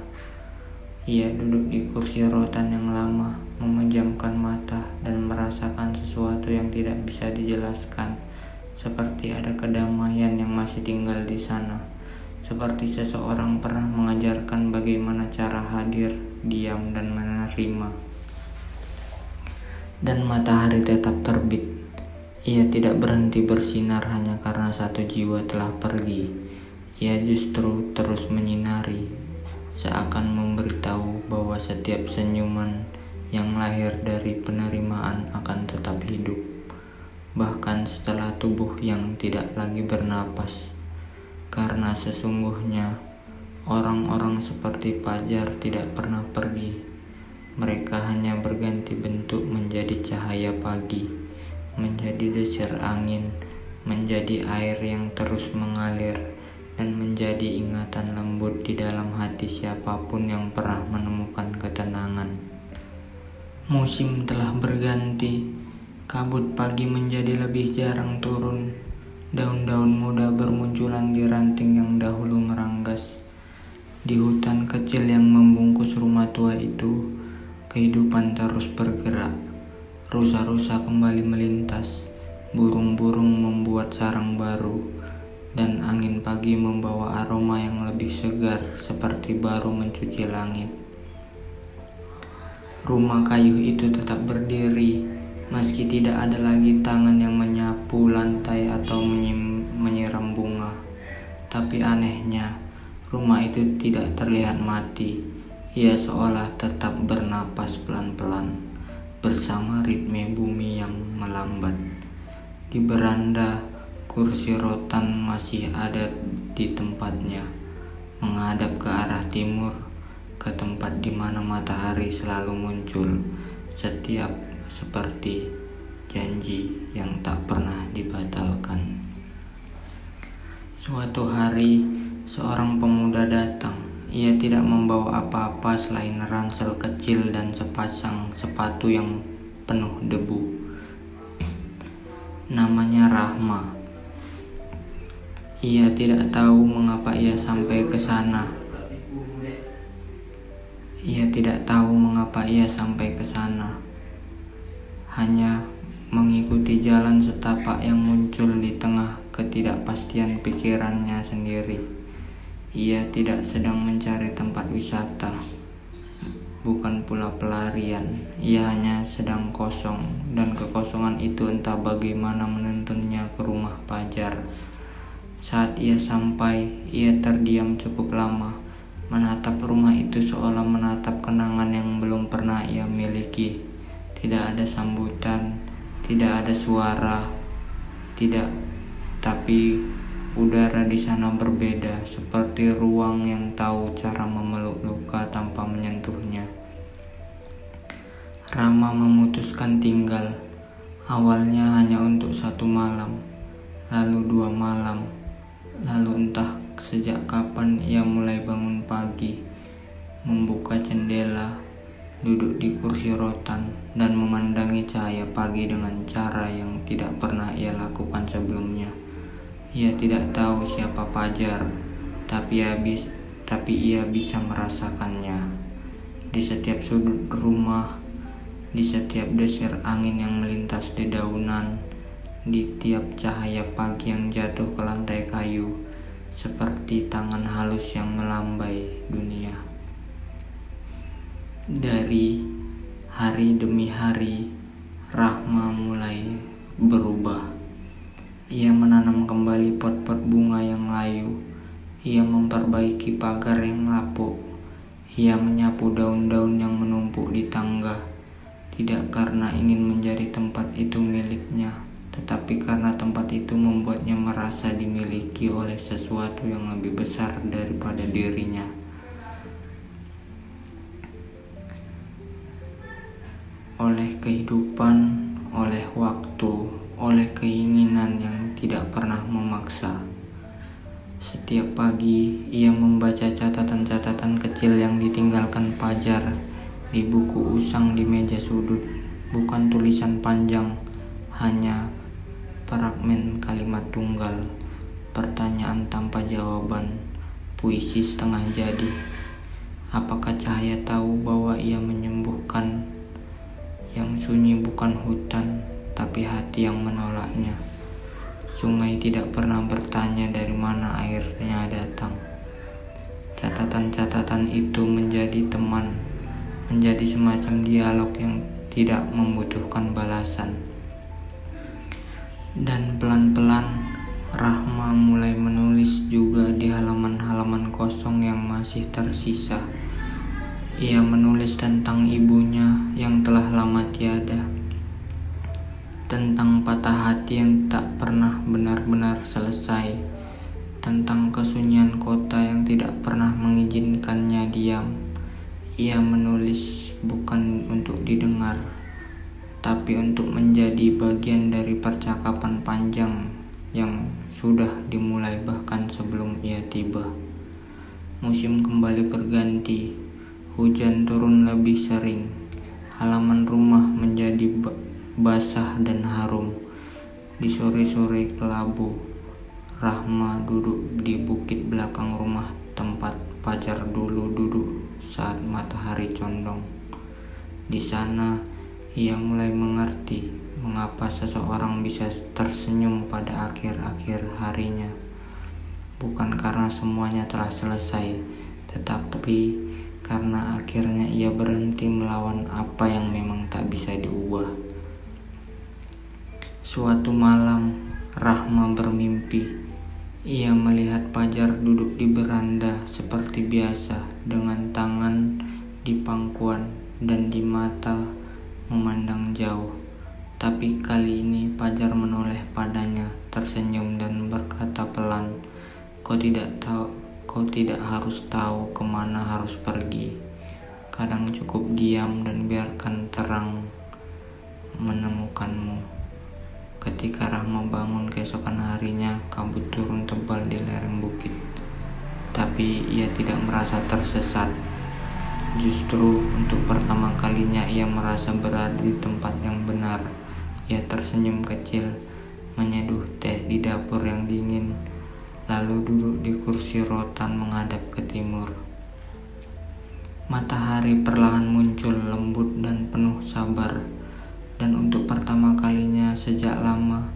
Ia duduk di kursi rotan yang lama, memejamkan mata dan merasakan sesuatu yang tidak bisa dijelaskan. Seperti ada kedamaian yang masih tinggal di sana. Seperti seseorang pernah mengajarkan bagaimana cara hadir, diam, dan menerima. Dan matahari tetap terbit. Ia tidak berhenti bersinar hanya karena satu jiwa telah pergi. Ia justru terus menyinari, seakan memberitahu bahwa setiap senyuman yang lahir dari penerimaan akan tetap hidup, bahkan setelah tubuh yang tidak lagi bernapas. Karena sesungguhnya orang-orang seperti Pajar tidak pernah pergi. Mereka hanya berganti bentuk menjadi cahaya pagi, menjadi desir angin, menjadi air yang terus mengalir, dan menjadi ingatan lembut di dalam hati siapapun yang pernah menemukan ketenangan. Musim telah berganti, kabut pagi menjadi lebih jarang turun. Daun-daun muda bermunculan di ranting yang dahulu meranggas. Di hutan kecil yang membungkus rumah tua itu, kehidupan terus bergerak. Rusa-rusa kembali melintas, burung-burung membuat sarang baru, dan angin pagi membawa aroma yang lebih segar seperti baru mencuci langit. Rumah kayu itu tetap berdiri, meski tidak ada lagi tangan yang menyapu lantai atau menyiram bunga. Tapi anehnya, rumah itu tidak terlihat mati. Ia seolah tetap bernapas pelan-pelan, bersama ritme bumi yang melambat. Di beranda, kursi rotan masih ada di tempatnya, menghadap ke arah timur, ke tempat di mana matahari selalu muncul, setiap seperti janji yang tak pernah dibatalkan. Suatu hari, seorang pemuda datang. Ia tidak membawa apa-apa selain ransel kecil dan sepasang sepatu yang penuh debu. Namanya Rahma. Ia tidak tahu mengapa ia sampai ke sana. Hanya mengikuti jalan setapak yang muncul di tengah ketidakpastian pikirannya sendiri. Ia tidak sedang mencari tempat wisata, bukan pula pelarian. Ia hanya sedang kosong, dan kekosongan itu entah bagaimana menuntunnya ke rumah Pajar. Saat ia sampai, ia terdiam cukup lama, menatap rumah itu seolah menatap kenangan yang belum pernah ia miliki. Tidak ada sambutan, tidak ada suara, tapi udara di sana berbeda, seperti ruang yang tahu cara memeluk luka tanpa menyentuhnya. Rama memutuskan tinggal, awalnya hanya untuk 1 malam, lalu 2 malam, Lalu entah sejak kapan ia mulai bangun pagi, membuka jendela, duduk di kursi rotan, dan memandangi cahaya pagi dengan cara yang tidak pernah ia lakukan sebelumnya. Ia tidak tahu siapa Fajar, tapi ia bisa merasakannya. Di setiap sudut rumah, di setiap desir angin yang melintas dedaunan, di tiap cahaya pagi yang jatuh ke lantai kayu, seperti tangan halus yang melambai dunia. Dari hari demi hari, Rahma mulai berubah. Ia menanam kembali pot-pot bunga yang layu. Ia memperbaiki pagar yang lapuk. Ia menyapu daun-daun yang menumpuk di tangga. Tidak karena ingin menjadi tempat itu miliknya, tetapi karena tempat itu membuatnya merasa dimiliki oleh sesuatu yang lebih besar daripada dirinya. Oleh kehidupan, oleh waktu, oleh keinginan yang tidak pernah memaksa. Setiap pagi, ia membaca catatan-catatan kecil yang ditinggalkan Fajar di buku usang di meja sudut. Bukan tulisan panjang, hanya fragmen kalimat tunggal, pertanyaan tanpa jawaban, puisi setengah jadi. Apakah cahaya tahu bahwa ia menyembuhkan? Yang sunyi bukan hutan, tapi hati yang menolaknya. Sungai tidak pernah bertanya dari mana airnya datang. Catatan-catatan itu menjadi teman, menjadi semacam dialog yang tidak membutuhkan balasan. Dan pelan-pelan Rahma mulai menulis juga di halaman-halaman kosong yang masih tersisa. Ia menulis tentang ibunya yang telah lama tiada, tentang patah hati yang tak pernah benar-benar selesai, tentang kesunyian kota yang tidak pernah mengizinkannya diam. Ia menulis bukan untuk didengar, tapi untuk menjadi bagian dari percakapan panjang yang sudah dimulai bahkan sebelum ia tiba. Musim kembali berganti. Hujan turun lebih sering, halaman rumah menjadi basah dan harum. Di sore-sore kelabu, Rahma duduk di bukit belakang rumah tempat Fajar dulu duduk saat matahari condong. Di sana, ia mulai mengerti mengapa seseorang bisa tersenyum pada akhir-akhir harinya. Bukan karena semuanya telah selesai, tetapi karena akhirnya ia berhenti melawan apa yang memang tak bisa diubah. Suatu malam, Rahma bermimpi. Ia melihat Fajar duduk di beranda seperti biasa, dengan tangan di pangkuan dan di mata memandang jauh. Tapi kali ini Fajar menoleh padanya, tersenyum dan berkata pelan, Kau tidak harus tahu kemana harus pergi. Kadang cukup diam dan biarkan terang menemukanmu. Ketika Rahma bangun keesokan harinya, kabut turun tebal di lereng bukit. Tapi ia tidak merasa tersesat. Justru untuk pertama kalinya ia merasa berada di tempat yang benar. Ia tersenyum kecil, menyeduh teh di dapur yang dingin, lalu duduk di kursi rotan menghadap ke timur. Matahari perlahan muncul lembut dan penuh sabar, dan untuk pertama kalinya sejak lama,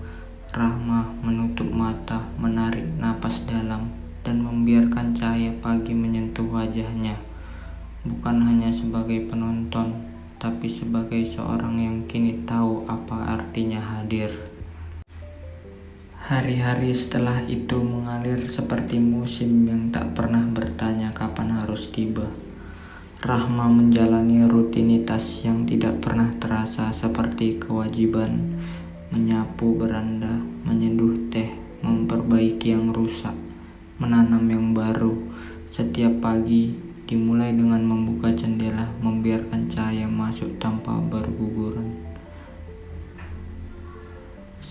Rahma menutup mata, menarik napas dalam, dan membiarkan cahaya pagi menyentuh wajahnya. Bukan hanya sebagai penonton, tapi sebagai seorang yang kini tahu apa artinya hadir. Hari-hari setelah itu mengalir seperti musim yang tak pernah bertanya kapan harus tiba. Rahma menjalani rutinitas yang tidak pernah terasa seperti kewajiban, menyapu beranda, menyeduh teh, memperbaiki yang rusak, menanam yang baru. Setiap pagi dimulai dengan membuka jendela, membiarkan cahaya masuk tanpa berguguran.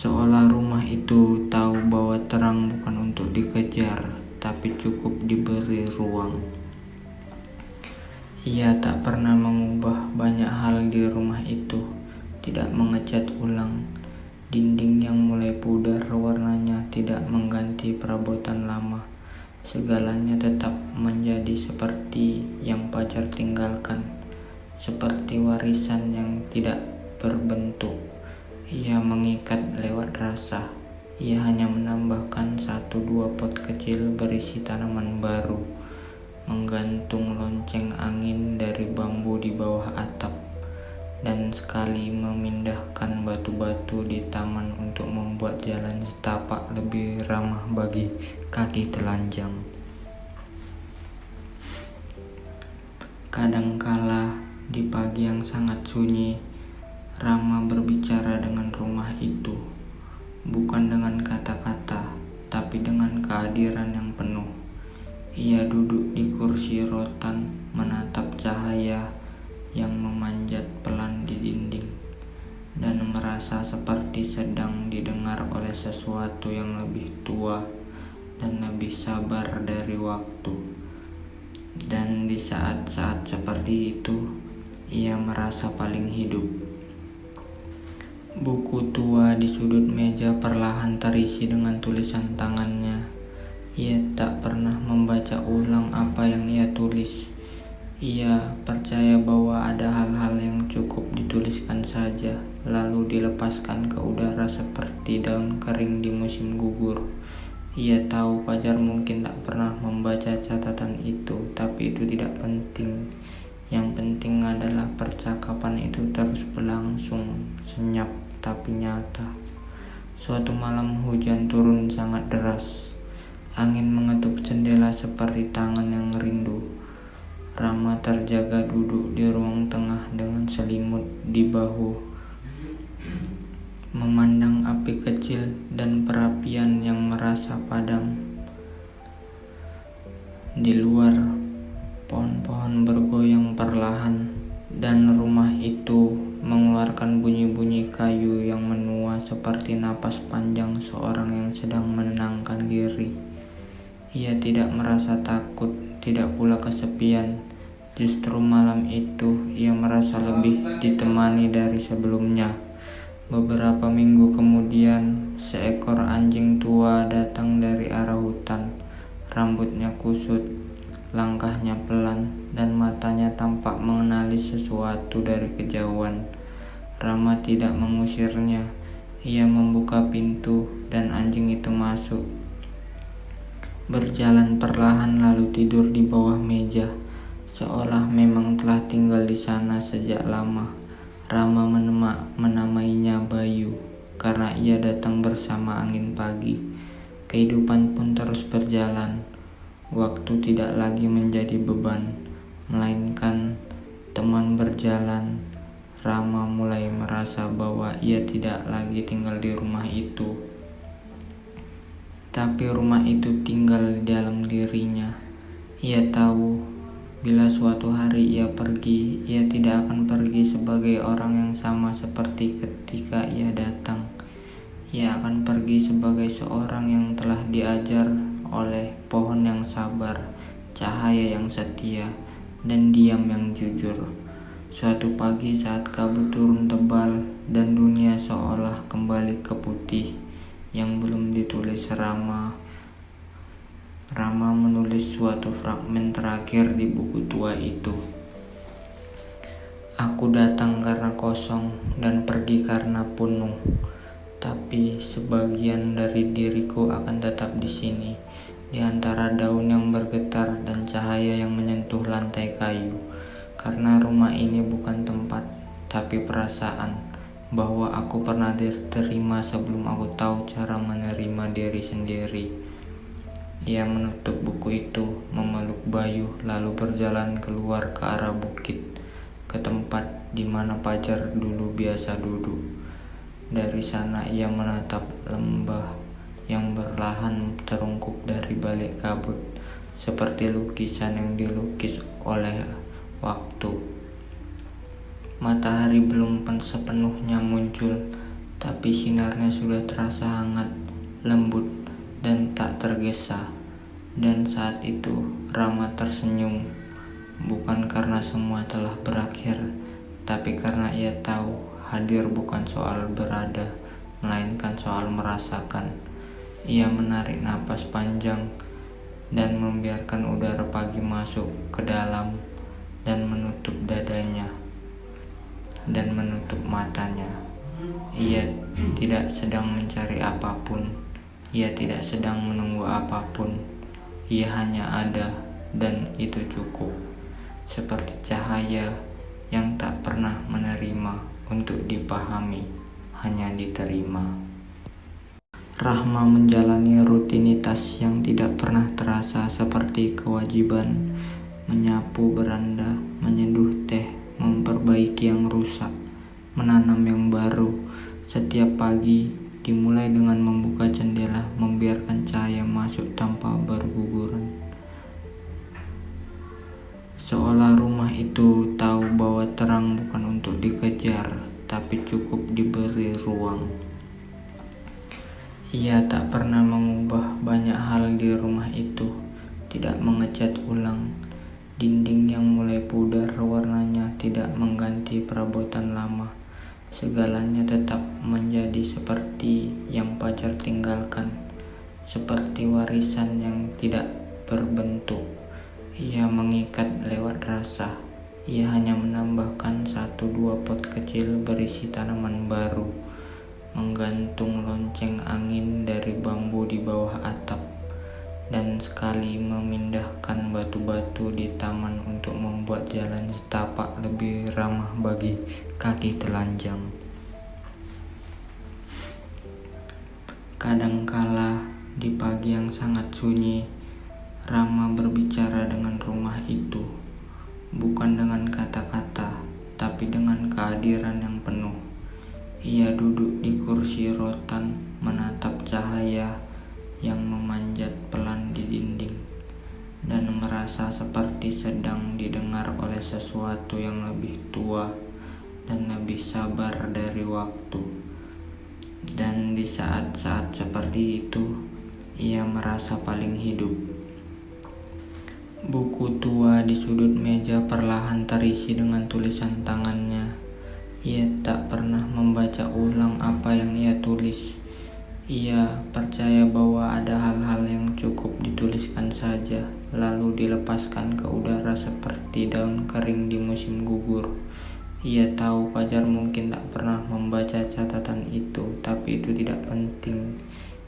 seolah rumah itu tahu bahwa terang bukan untuk dikejar, tapi cukup diberi ruang. Ia tak pernah mengubah banyak hal di rumah itu, tidak mengecat ulang dinding yang mulai pudar warnanya, tidak mengganti perabotan lama. Segalanya tetap menjadi seperti yang Pajar tinggalkan, seperti warisan yang tidak berbentuk. Ia mengikat lewat rasa. Ia hanya menambahkan 1-2 pot kecil berisi tanaman baru, menggantung lonceng angin dari bambu di bawah atap, dan sekali memindahkan batu-batu di taman untuk membuat jalan setapak lebih ramah bagi kaki telanjang. Kadangkala di pagi yang sangat sunyi, Rama berbicara dengan rumah itu, bukan dengan kata-kata, tapi dengan kehadiran yang penuh. Ia duduk di kursi rotan, menatap cahaya yang memanjat pelan di dinding, dan merasa seperti sedang didengar oleh sesuatu yang lebih tua dan lebih sabar dari waktu. Dan di saat-saat seperti itu, ia merasa paling hidup. Buku tua di sudut meja perlahan terisi dengan tulisan tangannya. Ia tak pernah membaca ulang apa yang ia tulis. Ia percaya bahwa ada hal-hal yang cukup dituliskan saja, lalu dilepaskan ke udara seperti daun kering di musim gugur. Ia tahu Pajar mungkin tak pernah membaca catatan itu, tapi itu tidak penting. Yang penting adalah percakapan itu terus berlangsung, senyap tapi nyata. Suatu malam hujan turun sangat deras. Angin mengetuk jendela seperti tangan yang rindu. Rama terjaga duduk di ruang tengah dengan selimut di bahu, memandang api kecil dan perapian yang merasa padam. Di luar, pohon-pohon bergoyang perlahan, dan rumah itu mengeluarkan bunyi-bunyi kayu yang menua seperti napas panjang seorang yang sedang menenangkan diri. Ia tidak merasa takut, tidak pula kesepian. Justru malam itu ia merasa lebih ditemani dari sebelumnya. Beberapa minggu kemudian, seekor anjing tua datang dari arah hutan. Rambutnya kusut, langkahnya pelan, dan matanya tampak mengenali sesuatu dari kejauhan. Rama tidak mengusirnya. Ia membuka pintu dan anjing itu masuk. Berjalan perlahan lalu tidur di bawah meja, seolah memang telah tinggal di sana sejak lama. Rama menamainya Bayu, karena ia datang bersama angin pagi. Kehidupan pun terus berjalan. Waktu tidak lagi menjadi beban, melainkan teman berjalan. Rama mulai merasa bahwa ia tidak lagi tinggal di rumah itu, tapi rumah itu tinggal di dalam dirinya. Ia tahu bila suatu hari ia pergi, ia tidak akan pergi sebagai orang yang sama seperti ketika ia datang. Ia akan pergi sebagai seorang yang telah diajar oleh pohon yang sabar, cahaya yang setia, dan diam yang jujur. Suatu pagi saat kabut turun tebal dan dunia seolah kembali ke putih yang belum ditulis, Rama menulis suatu fragmen terakhir di buku tua itu. Aku datang karena kosong dan pergi karena penuh, tapi sebagian dari diriku akan tetap di sini, di antara daun yang bergetar dan cahaya yang menyentuh lantai kayu. Karena rumah ini bukan tempat, tapi perasaan bahwa aku pernah diterima sebelum aku tahu cara menerima diri sendiri. Ia menutup buku itu, memeluk Bayu, lalu berjalan keluar ke arah bukit, ke tempat di mana Pajar dulu biasa duduk. Dari sana ia menatap lembah yang perlahan terungkup dari balik kabut, seperti lukisan yang dilukis oleh waktu. Matahari belum sepenuhnya muncul, tapi sinarnya sudah terasa hangat, lembut, dan tak tergesa. Dan saat itu Rama tersenyum, bukan karena semua telah berakhir, tapi karena ia tahu hadir bukan soal berada, melainkan soal merasakan. Ia menarik napas panjang dan membiarkan udara pagi masuk ke dalam dan menutup dadanya dan menutup matanya. Ia tidak sedang mencari apapun, ia tidak sedang menunggu apapun, ia hanya ada dan itu cukup. Seperti cahaya yang tak pernah menerima untuk dipahami, hanya diterima. Rahma menjalani rutinitas yang tidak pernah terasa seperti kewajiban, menyapu beranda, menyeduh teh, memperbaiki yang rusak, menanam yang baru. Setiap pagi dimulai dengan membuka jendela, membiarkan cahaya masuk tanpa berguguran. Seolah rumah itu tahu bahwa terang bukan untuk dikejar, tapi cukup diberi ruang. Ia tak pernah mengubah banyak hal di rumah itu, tidak mengecat ulang. Dinding yang mulai pudar warnanya tidak mengganti perabotan lama. Segalanya tetap menjadi seperti yang Pajar tinggalkan, seperti warisan yang tidak berbentuk. Ia mengikat lewat rasa. Ia hanya menambahkan 1-2 pot kecil berisi tanaman baru, menggantung lonceng angin dari bambu di bawah atap, dan sekali memindahkan batu-batu di taman untuk membuat jalan setapak lebih ramah bagi kaki telanjang. Kadangkala di pagi yang sangat sunyi, Rama berbicara dengan rumah itu, bukan dengan kata-kata, tapi dengan kehadiran yang penuh. Ia duduk di kursi rotan, menatap cahaya yang memanjat pelan di dinding, dan merasa seperti sedang didengar oleh sesuatu yang lebih tua dan lebih sabar dari waktu. Dan di saat-saat seperti itu, ia merasa paling hidup. Buku tua di sudut meja perlahan terisi dengan tulisan tangannya. Ia tak pernah membaca ulang apa yang ia tulis. Ia percaya bahwa ada hal-hal yang cukup dituliskan saja, lalu dilepaskan ke udara seperti daun kering di musim gugur. Ia tahu Pajar mungkin tak pernah membaca catatan itu, tapi itu tidak penting.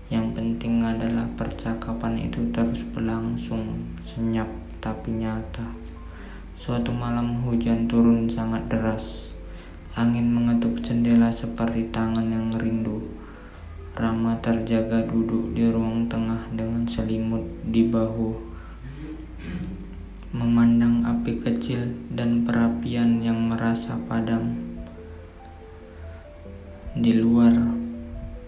Yang penting adalah percakapan itu terus berlangsung, senyap tapi nyata. Suatu malam hujan turun sangat deras. Angin mengetuk jendela seperti tangan yang rindu. Rama terjaga duduk di ruang tengah dengan selimut di bahu, memandang api kecil dan perapian yang merasa padam. Di luar,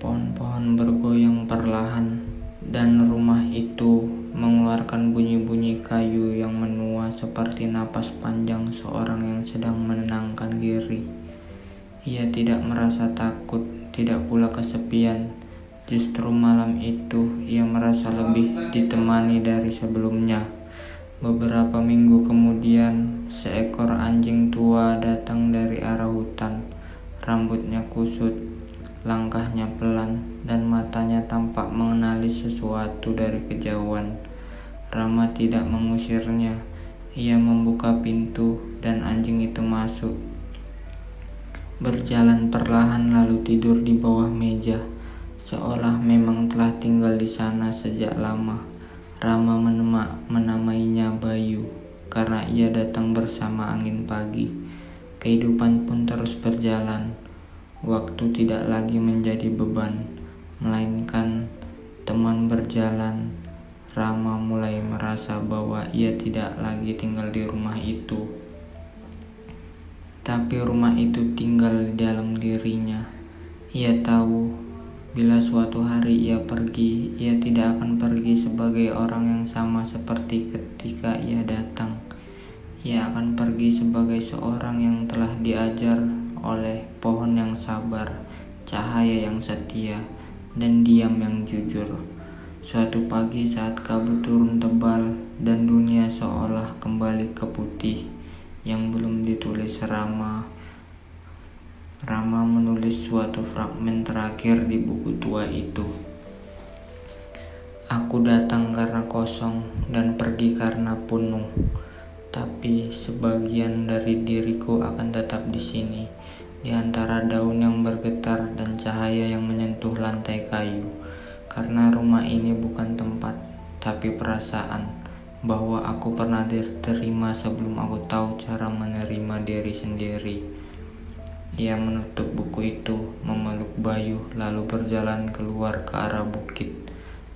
pohon-pohon bergoyang perlahan, dan rumah itu mengeluarkan bunyi-bunyi kayu yang menua seperti napas panjang seorang yang sedang menenangkan diri. Ia tidak merasa takut, tidak pula kesepian. Justru malam itu ia merasa lebih ditemani dari sebelumnya. Beberapa minggu kemudian, seekor anjing tua datang dari arah hutan. Rambutnya kusut, langkahnya pelan, dan matanya tampak mengenali sesuatu dari kejauhan. Rama tidak mengusirnya. Ia membuka pintu dan anjing itu masuk. Berjalan perlahan lalu tidur di bawah meja, seolah memang telah tinggal di sana sejak lama. Rama menamainya Bayu, karena ia datang bersama angin pagi. Kehidupan pun terus berjalan. Waktu tidak lagi menjadi beban, melainkan teman berjalan. Rama mulai merasa bahwa ia tidak lagi tinggal di rumah itu, tapi rumah itu tinggal di dalam dirinya. Ia tahu bila suatu hari ia pergi, ia tidak akan pergi sebagai orang yang sama seperti ketika ia datang. Ia akan pergi sebagai seorang yang telah diajar oleh pohon yang sabar, cahaya yang setia, dan diam yang jujur. Suatu pagi saat kabut turun tebal dan dunia seolah kembali ke putih yang belum ditulis, Rama menulis suatu fragmen terakhir di buku tua itu. Aku datang karena kosong dan pergi karena penuh, tapi sebagian dari diriku akan tetap di sini, di antara daun yang bergetar dan cahaya yang menyentuh lantai kayu. Karena rumah ini bukan tempat, tapi perasaan bahwa aku pernah diterima sebelum aku tahu cara menerima diri sendiri. Ia menutup buku itu, memeluk Bayu, lalu berjalan keluar ke arah bukit,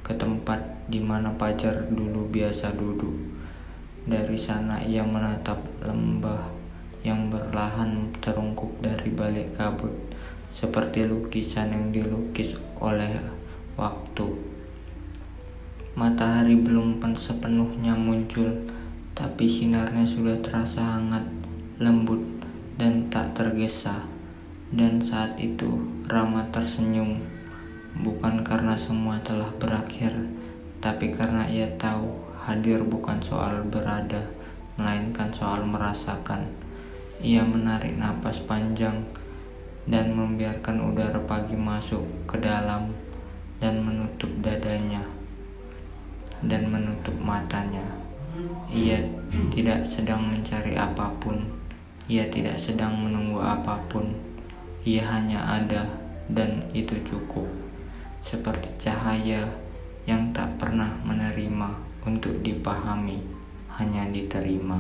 ke tempat di mana Pajar dulu biasa duduk. Dari sana ia menatap lembah yang perlahan terungkup dari balik kabut, seperti lukisan yang dilukis oleh waktu. Matahari belum sepenuhnya muncul, tapi sinarnya sudah terasa hangat, lembut, dan tak tergesa. Dan saat itu Rama tersenyum, bukan karena semua telah berakhir, tapi karena ia tahu hadir bukan soal berada, melainkan soal merasakan. Ia menarik napas panjang dan membiarkan udara pagi masuk ke dalam dan menutup dadanya dan menutup matanya. Ia tidak sedang mencari apapun, ia tidak sedang menunggu apapun, ia hanya ada, dan itu cukup. Seperti cahaya yang tak pernah menerima untuk dipahami, hanya diterima.